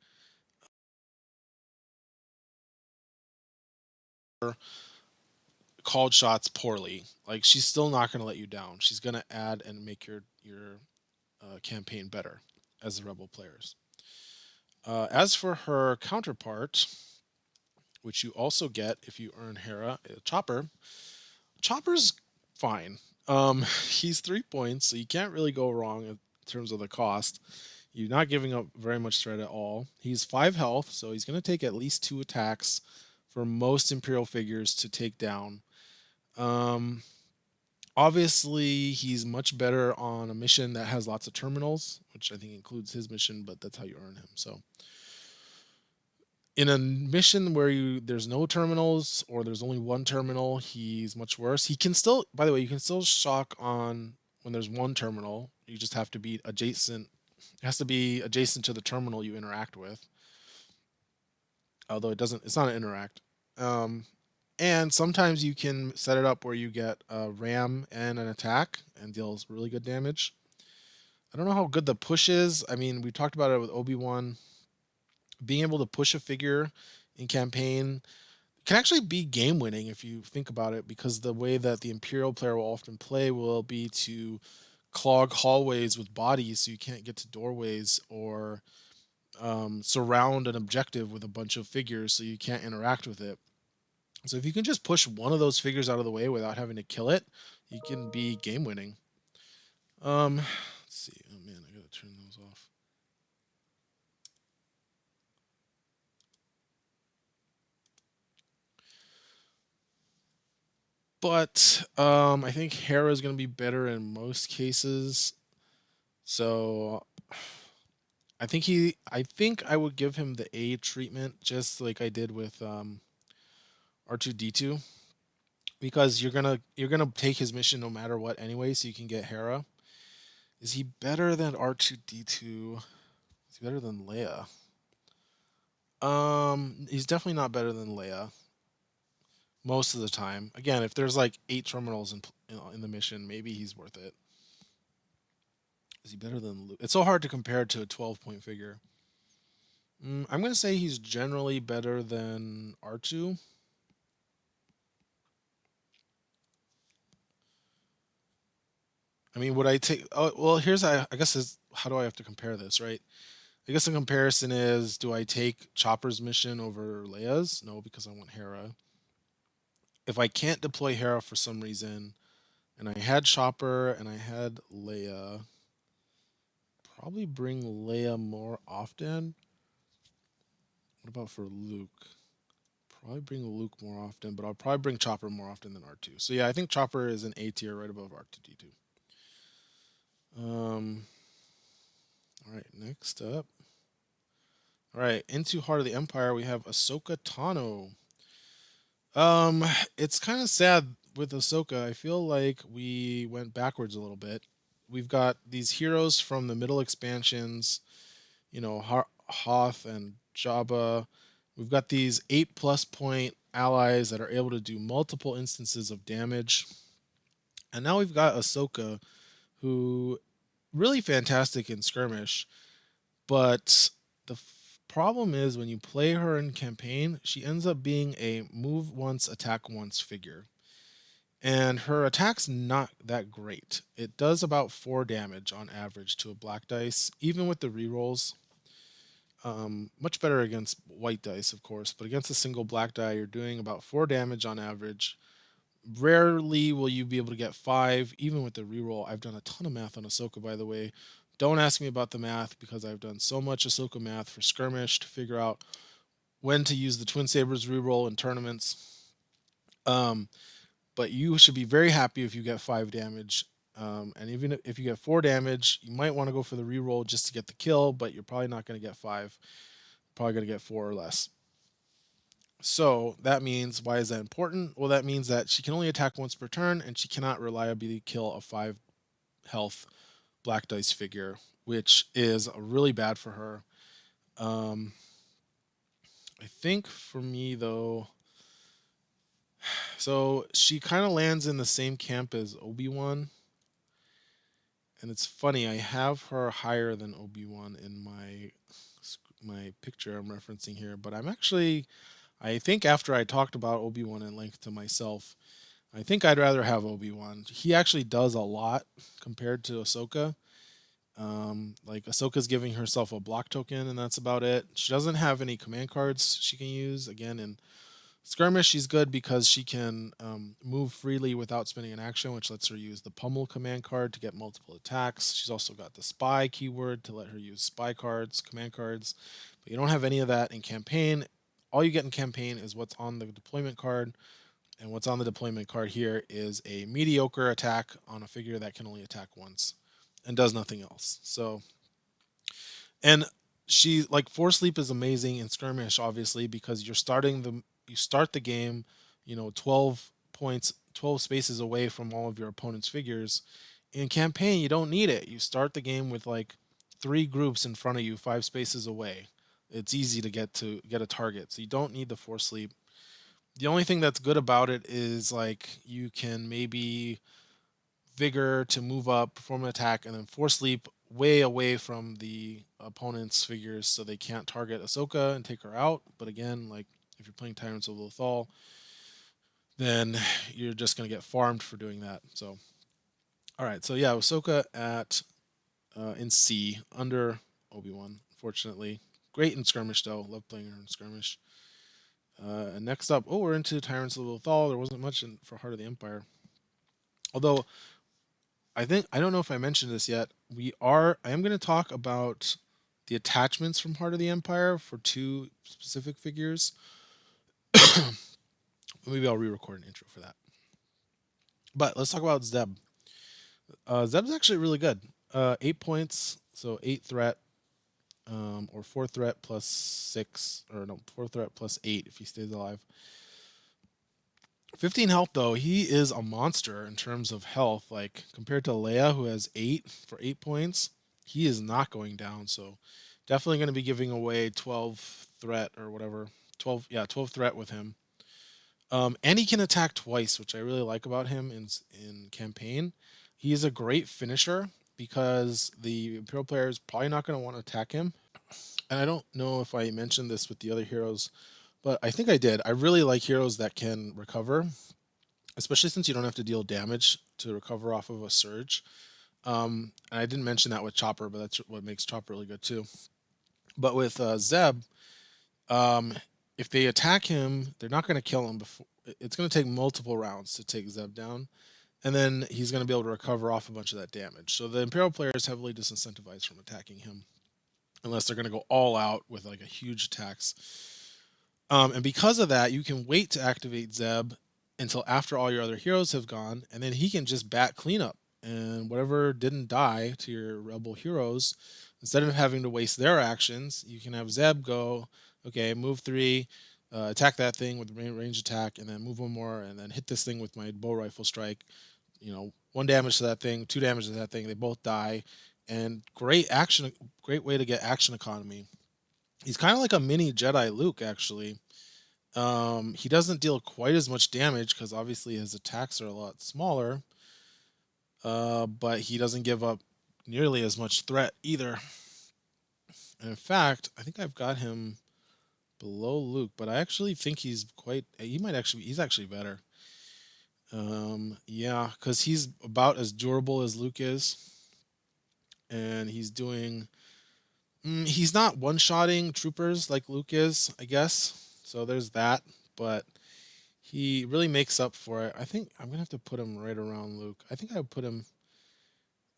Called shots poorly. Like, she's still not going to let you down. She's going to add and make your campaign better as the Rebel players. As for her counterpart, which you also get if you earn Hera, Chopper. Chopper's fine. He's 3 points, so you can't really go wrong in terms of the cost. You're not giving up very much threat at all. He's 5 health, so he's going to take at least 2 attacks for most Imperial figures to take down. Obviously, he's much better on a mission that has lots of terminals, which I think includes his mission, but that's how you earn him. So, in a mission where there's no terminals or there's only one terminal, he's much worse. He can still, by the way, you can still shock on when there's one terminal. You just have to be adjacent. It has to be adjacent to the terminal you interact with. Although it's not an interact. And sometimes you can set it up where you get a ram and an attack and deals really good damage. I don't know how good the push is. I mean, we talked about it with Obi-Wan. Being able to push a figure in campaign can actually be game winning if you think about it, because the way that the Imperial player will often play will be to clog hallways with bodies so you can't get to doorways, or surround an objective with a bunch of figures so you can't interact with it. So if you can just push one of those figures out of the way without having to kill it, you can be game winning. Let's see. Oh man, I gotta turn those off. But I think Hera is going to be better in most cases. So I think I would give him the A treatment, just like I did with R2D2, because you're gonna take his mission no matter what anyway, so you can get Hera. Is he better than R2D2? Is he better than Leia? He's definitely not better than Leia most of the time. Again, if there's like 8 terminals in the mission, maybe he's worth it. Is he better than Luke? It's so hard to compare to a 12-point figure. I'm going to say he's generally better than R2. I mean, would I take... Oh, well, I guess how do I have to compare this, right? I guess the comparison is, do I take Chopper's mission over Leia's? No, because I want Hera. If I can't deploy Hera for some reason, and I had Chopper and I had Leia, probably bring Leia more often. What about for Luke? Probably bring Luke more often, but I'll probably bring Chopper more often than R2. So yeah, I think Chopper is an A tier right above R2D2. All right, next up. All right, into Heart of the Empire, we have Ahsoka Tano. It's kind of sad with Ahsoka. I feel like we went backwards a little bit. We've got these heroes from the middle expansions, Hoth and Jabba. We've got these 8+ point allies that are able to do multiple instances of damage. And now we've got Ahsoka, who really fantastic in Skirmish, but the problem is when you play her in campaign, she ends up being a move once, attack once figure. And her attack's not that great. It does about 4 damage on average to a black dice, even with the rerolls. Much better against white dice, of course, but against a single black die, you're doing about 4 damage on average. Rarely will you be able to get 5, even with the reroll. I've done a ton of math on Ahsoka, by the way. Don't ask me about the math, because I've done so much Ahsoka math for Skirmish to figure out when to use the Twin Sabers reroll in tournaments. But but you should be very happy if you get 5 damage. And even if you get 4 damage, you might want to go for the reroll just to get the kill, but you're probably not going to get 5. Probably going to get 4 or less. So that means, why is that important? Well, that means that she can only attack once per turn, and she cannot reliably kill a 5 health black dice figure, which is really bad for her. I think for me, though, so she kind of lands in the same camp as Obi-Wan. And it's funny, I have her higher than Obi-Wan in my picture I'm referencing here, but I think after I talked about Obi-Wan at length to myself, I think I'd rather have Obi-Wan. He actually does a lot compared to Ahsoka. Like Ahsoka's giving herself a block token, and that's about it. She doesn't have any command cards she can use. Again, in Skirmish, she's good because she can move freely without spending an action, which lets her use the Pummel command card to get multiple attacks. She's also got the Spy keyword to let her use spy cards, command cards. But you don't have any of that in campaign. All you get in campaign is what's on the deployment card. And what's on the deployment card here is a mediocre attack on a figure that can only attack once and does nothing else. So, and she, like, Force Sleep is amazing in Skirmish, obviously, because you start the game, 12 points, 12 spaces away from all of your opponent's figures. In campaign, you don't need it. You start the game with like 3 groups in front of you, 5 spaces away. It's easy to get a target, so you don't need the Force Sleep. The only thing that's good about it is like you can maybe Vigor to move up, perform an attack, and then Force Sleep way away from the opponent's figures so they can't target Ahsoka and take her out. But again, like if you're playing Tyrants of Lothal, then you're just going to get farmed for doing that. So, all right. So yeah, Ahsoka at in C under Obi-Wan. Fortunately, great in Skirmish though. Love playing her in Skirmish. And next up, we're into Tyrants of Lothal. There wasn't much for Heart of the Empire. Although I don't know if I mentioned this yet. I am going to talk about the attachments from Heart of the Empire for 2 specific figures. Maybe I'll re-record an intro for that. But let's talk about Zeb. Zeb's actually really good. 8 points, so 8 threat, or 4 threat plus 6, or no, 4 threat plus 8 if he stays alive. 15 health, though. He is a monster in terms of health. Like, compared to Leia, who has 8 for 8 points, he is not going down. So, definitely going to be giving away 12 threat or whatever. 12 threat with him. And he can attack twice, which I really like about him in campaign. He is a great finisher because the Imperial player is probably not going to want to attack him. And I don't know if I mentioned this with the other heroes, but I think I did. I really like heroes that can recover, especially since you don't have to deal damage to recover off of a surge. And I didn't mention that with Chopper, but that's what makes Chopper really good too. But with Zeb, if they attack him, they're not going to kill him before. It's going to take multiple rounds to take Zeb down, and then he's going to be able to recover off a bunch of that damage. So the Imperial player is heavily disincentivized from attacking him, unless they're going to go all out with like a huge attacks. And because of that, you can wait to activate Zeb until after all your other heroes have gone, and then he can just bat cleanup. And whatever didn't die to your rebel heroes, instead of having to waste their actions, you can have Zeb go, okay, move 3, attack that thing with range attack, and then move 1 more, and then hit this thing with my bow rifle strike. 1 damage to that thing, 2 damage to that thing. They both die, and great way to get action economy. He's kind of like a mini Jedi Luke, actually. He doesn't deal quite as much damage because obviously his attacks are a lot smaller, but he doesn't give up nearly as much threat either. And in fact, I think I've got him below Luke, but I actually think he's actually better. Yeah, because he's about as durable as Luke is, and he's doing. He's not one-shotting troopers like Luke is, I guess. So there's that, but he really makes up for it. I think I'm gonna have to put him right around Luke. I think I would put him.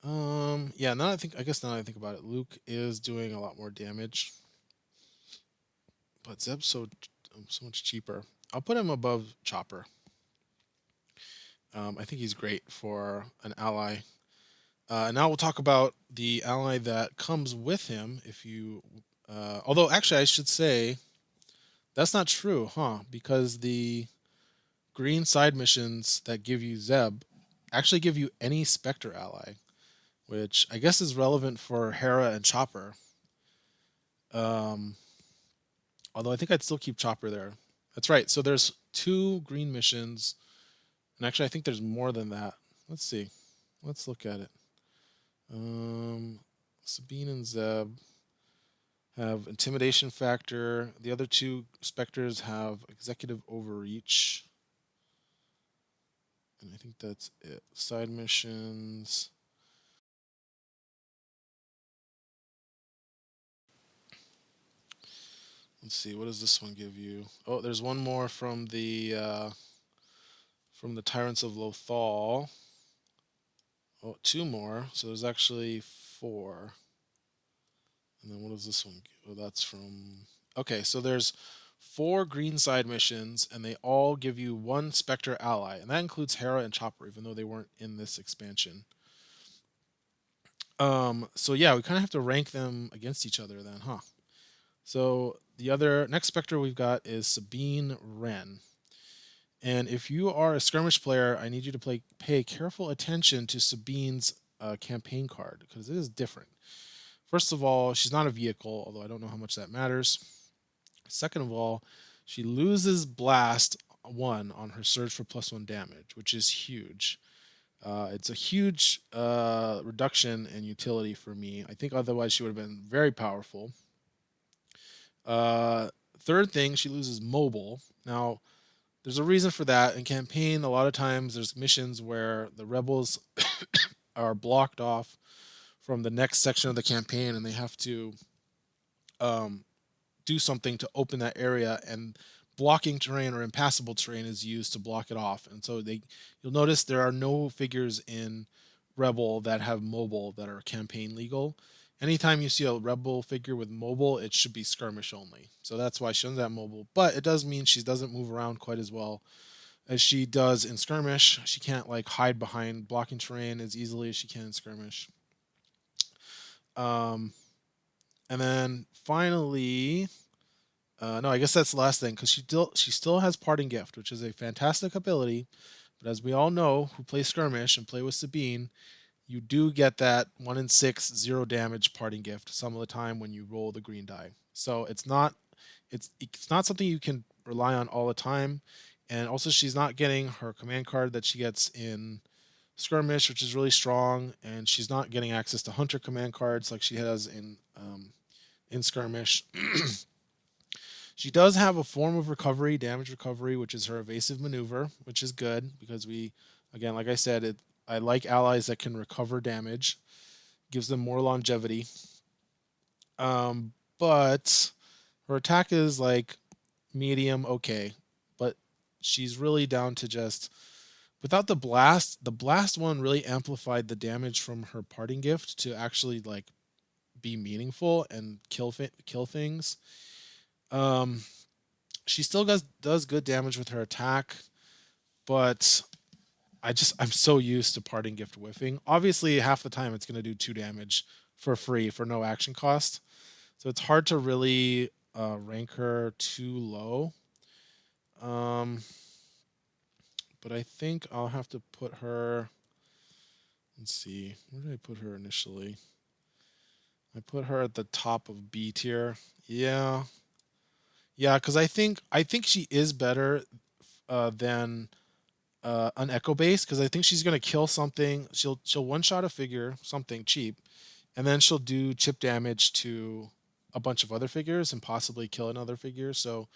Yeah. Now that I think about it, Luke is doing a lot more damage, but Zeb's so much cheaper. I'll put him above Chopper. I think he's great for an ally. And now we'll talk about the ally that comes with him. If you, although actually I should say that's not true, huh? Because the green side missions that give you Zeb actually give you any Spectre ally, which I guess is relevant for Hera and Chopper. Um, Although I think I'd still keep Chopper there. That's right. So there's two green missions, and actually I think there's more than that. Let's see. Let's look at it. Um, Sabine and Zeb have intimidation factor. The other two specters have executive overreach. And I think that's it. Side missions. Let's see. What does this one give you? Oh, there's one more from the Tyrants of Lothal. Oh, two more. So there's actually four. And then what does this one give? Oh, that's from. Okay, so there's four green side missions, and they all give you one Spectre ally, and that includes Hera and Chopper, even though they weren't in this expansion. So yeah, we kind of have to rank them against each other then, huh? So the other next Spectre we've got is Sabine Wren. And if you are a skirmish player, I need you to pay careful attention to Sabine's campaign card because it is different. First of all, she's not a vehicle, although I don't know how much that matters. Second of all, she loses blast one on her surge for +1 damage, which is huge. It's a huge reduction in utility for me. I think otherwise she would have been very powerful. Uh, Third thing, she loses mobile. Now, there's a reason for that. In campaign, a lot of times there's missions where the rebels are blocked off from the next section of the campaign, and they have to um, do something to open that area, and blocking terrain or impassable terrain is used to block it off. And so you'll notice there are no figures in Rebel that have mobile that are campaign legal. Anytime you see a Rebel figure with mobile, it should be skirmish only. So that's why she doesn't have mobile. But it does mean she doesn't move around quite as well as she does in skirmish. She can't like hide behind blocking terrain as easily as she can in skirmish. Um, and then finally, no, I guess that's the last thing because she still has Parting Gift, which is a fantastic ability. But as we all know, who play skirmish and play with Sabine, you do get that 1 in 6 0 damage Parting Gift some of the time when you roll the green die. So it's not something you can rely on all the time. And also, she's not getting her command card that she gets in skirmish, which is really strong, and she's not getting access to hunter command cards like she has in skirmish. She does have a form of recovery, damage recovery, which is her evasive maneuver, which is good because again, like I said, I like allies that can recover damage, gives them more longevity. But her attack is like medium, okay, but she's really down to just without the blast. The blast one really amplified the damage from her parting gift to actually like be meaningful and kill things. Um, she still does good damage with her attack, but I'm so used to parting gift whiffing. Obviously, half the time it's going to do 2 damage for free for no action cost, so it's hard to really rank her too low. Um, but I think I'll have to put her. Let's see, where did I put her initially? I put her at the top of B tier. Yeah, yeah, because I think she is better than an echo base because I think she's gonna kill something. She'll one shot a figure, something cheap, and then she'll do chip damage to a bunch of other figures and possibly kill another figure. So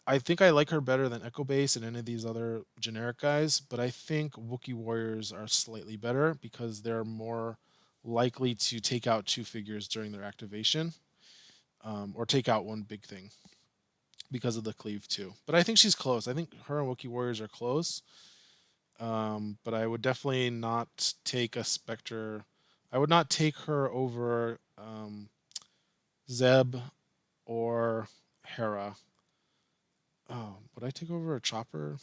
I think I like her better than Echo Base and any of these other generic guys, but I think Wookiee Warriors are slightly better because they're more likely to take out two figures during their activation, or take out one big thing because of the cleave too. But I think she's close. I think her and Wookiee Warriors are close. But I would definitely not take a Spectre. I would not take her over Zeb or Hera. Oh, would I take over a Chopper?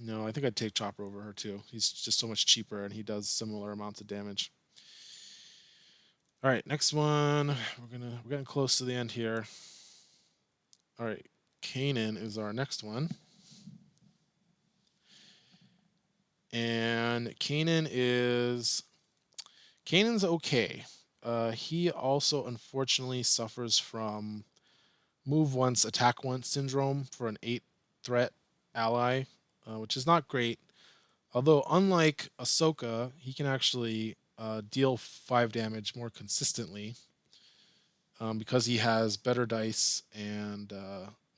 No, I think I'd take Chopper over her too. He's just so much cheaper and he does similar amounts of damage. All right, next one. We're getting close to the end here. All right, Kanan is our next one. And Kanan's okay. He also unfortunately suffers from move once, attack once syndrome for an 8 threat ally, which is not great. Although, unlike Ahsoka, he can actually deal 5 damage more consistently because he has better dice and,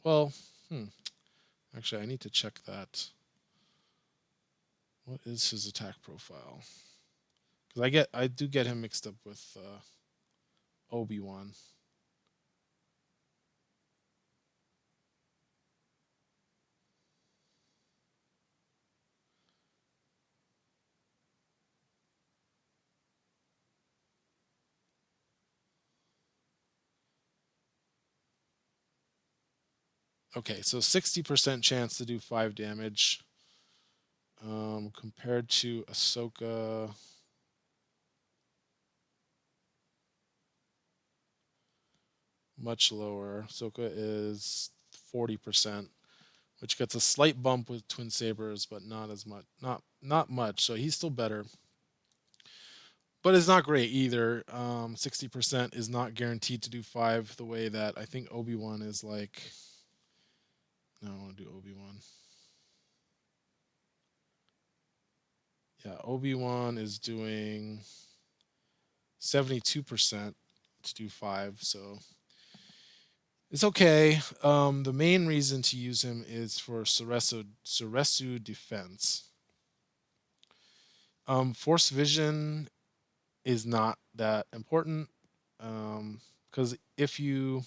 well, actually, I need to check that. What is his attack profile? Because I do get him mixed up with Obi-Wan. Okay, so 60% chance to do 5 damage. Compared to Ahsoka, much lower. Ahsoka is 40%, which gets a slight bump with twin sabers, but not as much. Not much. So he's still better, but it's not great either. 60% is not guaranteed to do 5 the way that I think Obi-Wan is like. No, I want to do Obi-Wan. Yeah, Obi-Wan is doing 72% to do 5, so it's okay. The main reason to use him is for Ceresu defense. Force vision is not that important because if you,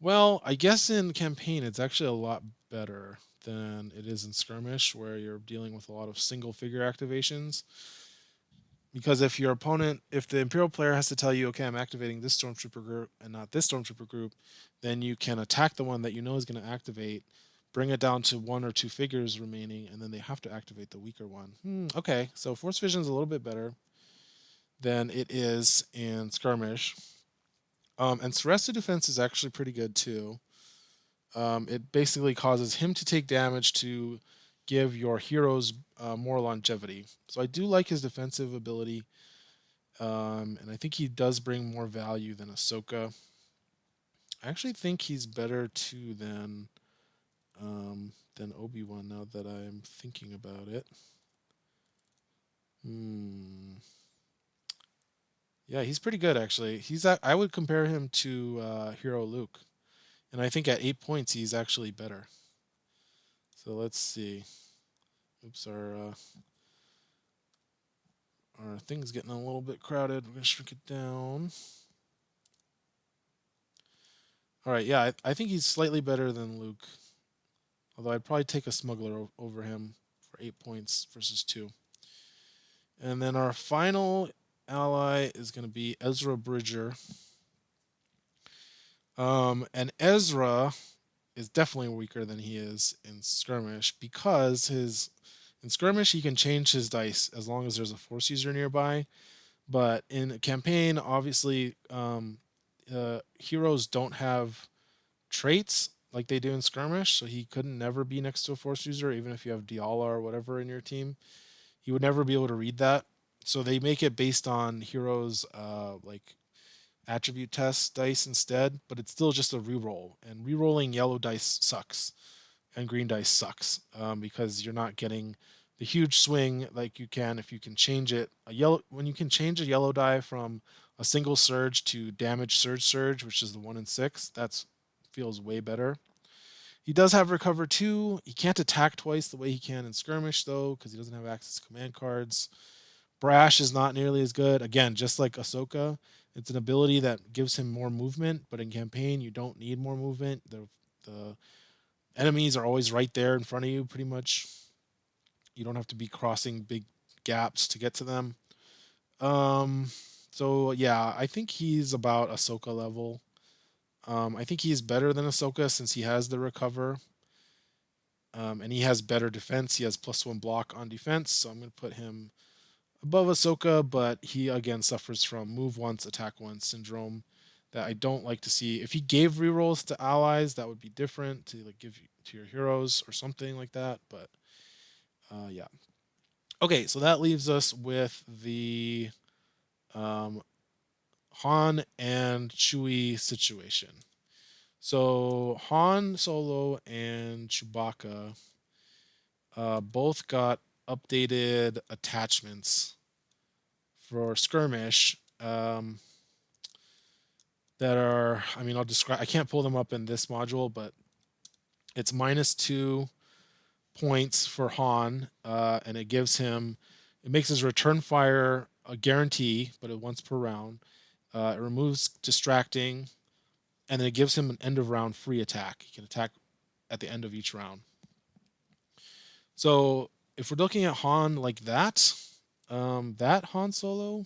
well, I guess in campaign it's actually a lot better than it is in skirmish, where you're dealing with a lot of single figure activations. Because if your opponent, if the Imperial player has to tell you, okay, I'm activating this Stormtrooper group and not this Stormtrooper group, then you can attack the one that you know is going to activate, bring it down to 1 or 2 figures remaining, and then they have to activate the weaker one. Okay, so Force Vision is a little bit better than it is in Skirmish. And Ceresu Defense is actually pretty good too. It basically causes him to take damage to give your heroes more longevity. So I do like his defensive ability. And I think he does bring more value than Ahsoka. I actually think he's better too than Obi-Wan now that I'm thinking about it. Yeah, he's pretty good actually. I would compare him to Hero Luke, and I think at 8 points he's actually better. So let's see. Oops, our thing's getting a little bit crowded. We're gonna shrink it down. All right, yeah, I think he's slightly better than Luke. Although I'd probably take a Smuggler over him for 8 points versus 2. And then our final ally is going to be Ezra Bridger. And Ezra is definitely weaker than he is in Skirmish because in Skirmish he can change his dice as long as there's a Force user nearby. But in a campaign, obviously, heroes don't have traits like they do in Skirmish, so he couldn't never be next to a Force user, even if you have Diala or whatever in your team. He would never be able to read that. So they make it based on heroes like attribute test dice instead, but it's still just a reroll. And rerolling yellow dice sucks, and green dice sucks because you're not getting the huge swing like you can if you can change it. When you can change a yellow die from a single surge to damage surge, which is the 1 in 6, that feels way better. He does have recover 2. He can't attack twice the way he can in skirmish though, because he doesn't have access to command cards. Brash is not nearly as good. Again, just like Ahsoka, it's an ability that gives him more movement, but in campaign you don't need more movement. The enemies are always right there in front of you, pretty much. You don't have to be crossing big gaps to get to them. So yeah, I think he's about Ahsoka level. I think he's better than Ahsoka since he has the recover. And he has better defense. He has +1 block on defense, so I'm going to put him above Ahsoka, but he again suffers from move once, attack once syndrome that I don't like to see. If he gave rerolls to allies, that would be different to like give to your heroes or something like that. But yeah. Okay, so that leaves us with the um, Han and Chewie situation. So Han Solo and Chewbacca both got updated attachments for Skirmish that are, I mean, I'll describe, I can't pull them up in this module, but it's -2 points for Han, and it gives him, it makes his return fire a guarantee, but once per round. It removes distracting, and then it gives him an end of round free attack. He can attack at the end of each round. So if we're looking at Han like that, that Han Solo,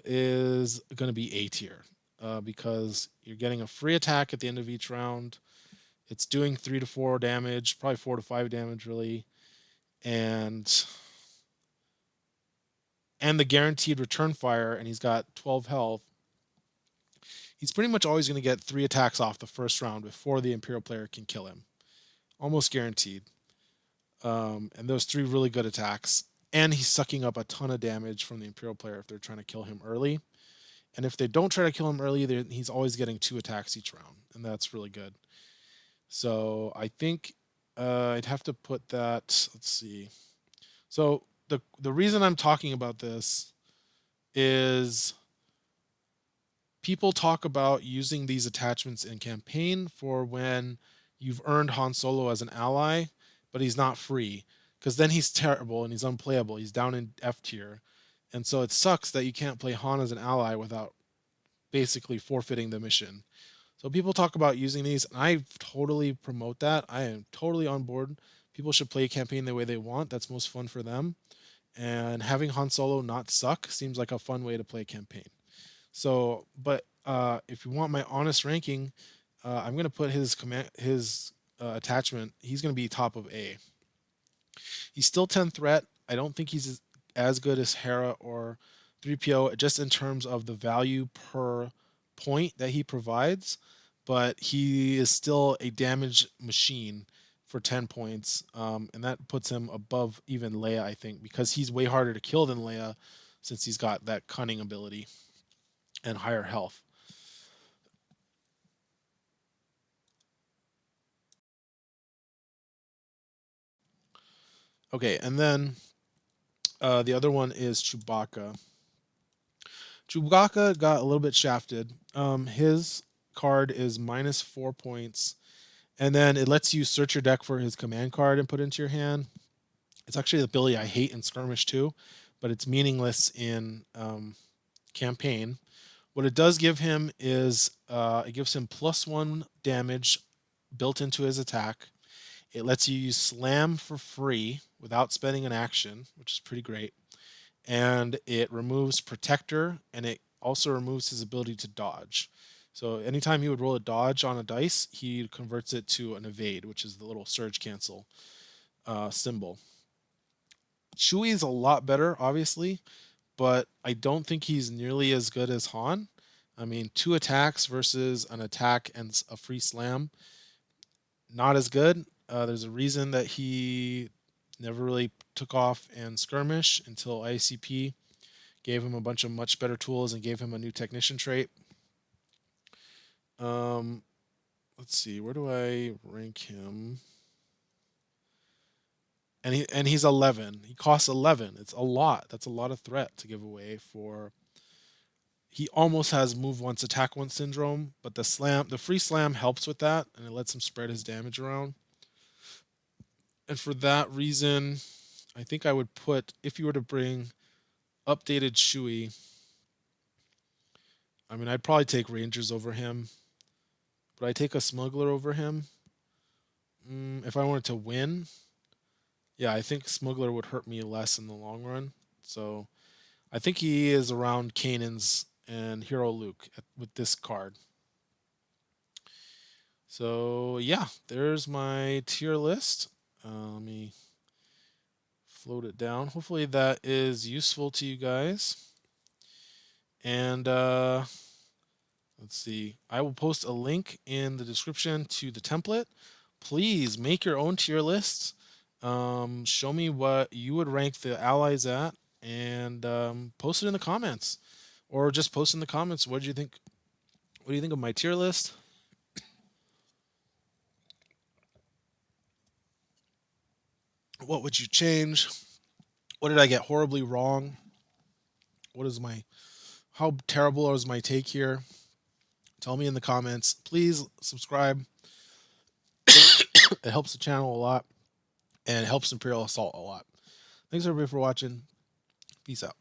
is going to be A tier because you're getting a free attack at the end of each round. It's doing 3 to 4 damage, probably 4 to 5 damage really, and the guaranteed return fire, and he's got 12 health. He's pretty much always going to get 3 attacks off the first round before the Imperial player can kill him, almost guaranteed. And those 3 really good attacks, and he's sucking up a ton of damage from the Imperial player if they're trying to kill him early. And if they don't try to kill him early, he's always getting 2 attacks each round, and that's really good. So I think I'd have to put that. Let's see. So the reason I'm talking about this is people talk about using these attachments in campaign for when you've earned Han Solo as an ally, but he's not free, because then he's terrible and he's unplayable. He's down in F tier. And so it sucks that you can't play Han as an ally without basically forfeiting the mission. So people talk about using these, and I totally promote that. I am totally on board. People should play a campaign the way they want. That's most fun for them. And having Han Solo not suck seems like a fun way to play a campaign. So, but if you want my honest ranking, I'm going to put his attachment. He's going to be top of A. He's still 10 threat. I don't think he's as good as Hera or 3PO, just in terms of the value per point that he provides. But he is still a damage machine for 10 points. And that puts him above even Leia, I think, because he's way harder to kill than Leia since he's got that cunning ability and higher health. Okay, and then the other one is Chewbacca. Chewbacca got a little bit shafted. His card is -4 points, and then it lets you search your deck for his command card and put it into your hand. It's actually the ability I hate in Skirmish too, but it's meaningless in campaign. What it does give him is it gives him +1 damage built into his attack. It lets you use slam for free without spending an action, which is pretty great. And it removes protector, and it also removes his ability to dodge. So anytime he would roll a dodge on a dice, he converts it to an evade, which is the little surge cancel symbol. Chewie is a lot better, obviously, but I don't think he's nearly as good as Han. I mean, 2 attacks versus an attack and a free slam, not as good. There's a reason that he never really took off in Skirmish until ICP gave him a bunch of much better tools and gave him a new technician trait. Let's see, where do I rank him? And he's 11. He costs 11. It's a lot. That's a lot of threat to give away for. He almost has move once, attack once syndrome, but the free slam helps with that, and it lets him spread his damage around. And for that reason, I think I would put, if you were to bring updated Chewie, I mean, I'd probably take Rangers over him, but I take a Smuggler over him. If I wanted to win, yeah, I think Smuggler would hurt me less in the long run. So I think he is around Kanan's and Hero Luke with this card. So yeah, there's my tier list. Let me float it down. Hopefully that is useful to you guys. And let's see. I will post a link in the description to the template. Please make your own tier lists. Show me what you would rank the allies at, and post it in the comments, or just post in the comments. What do you think? What do you think of my tier list? What would you change? What did I get horribly wrong? What is my how terrible is my take here? Tell me in the comments. Please subscribe. It helps the channel a lot, and it helps Imperial Assault a lot. Thanks everybody for watching. Peace out.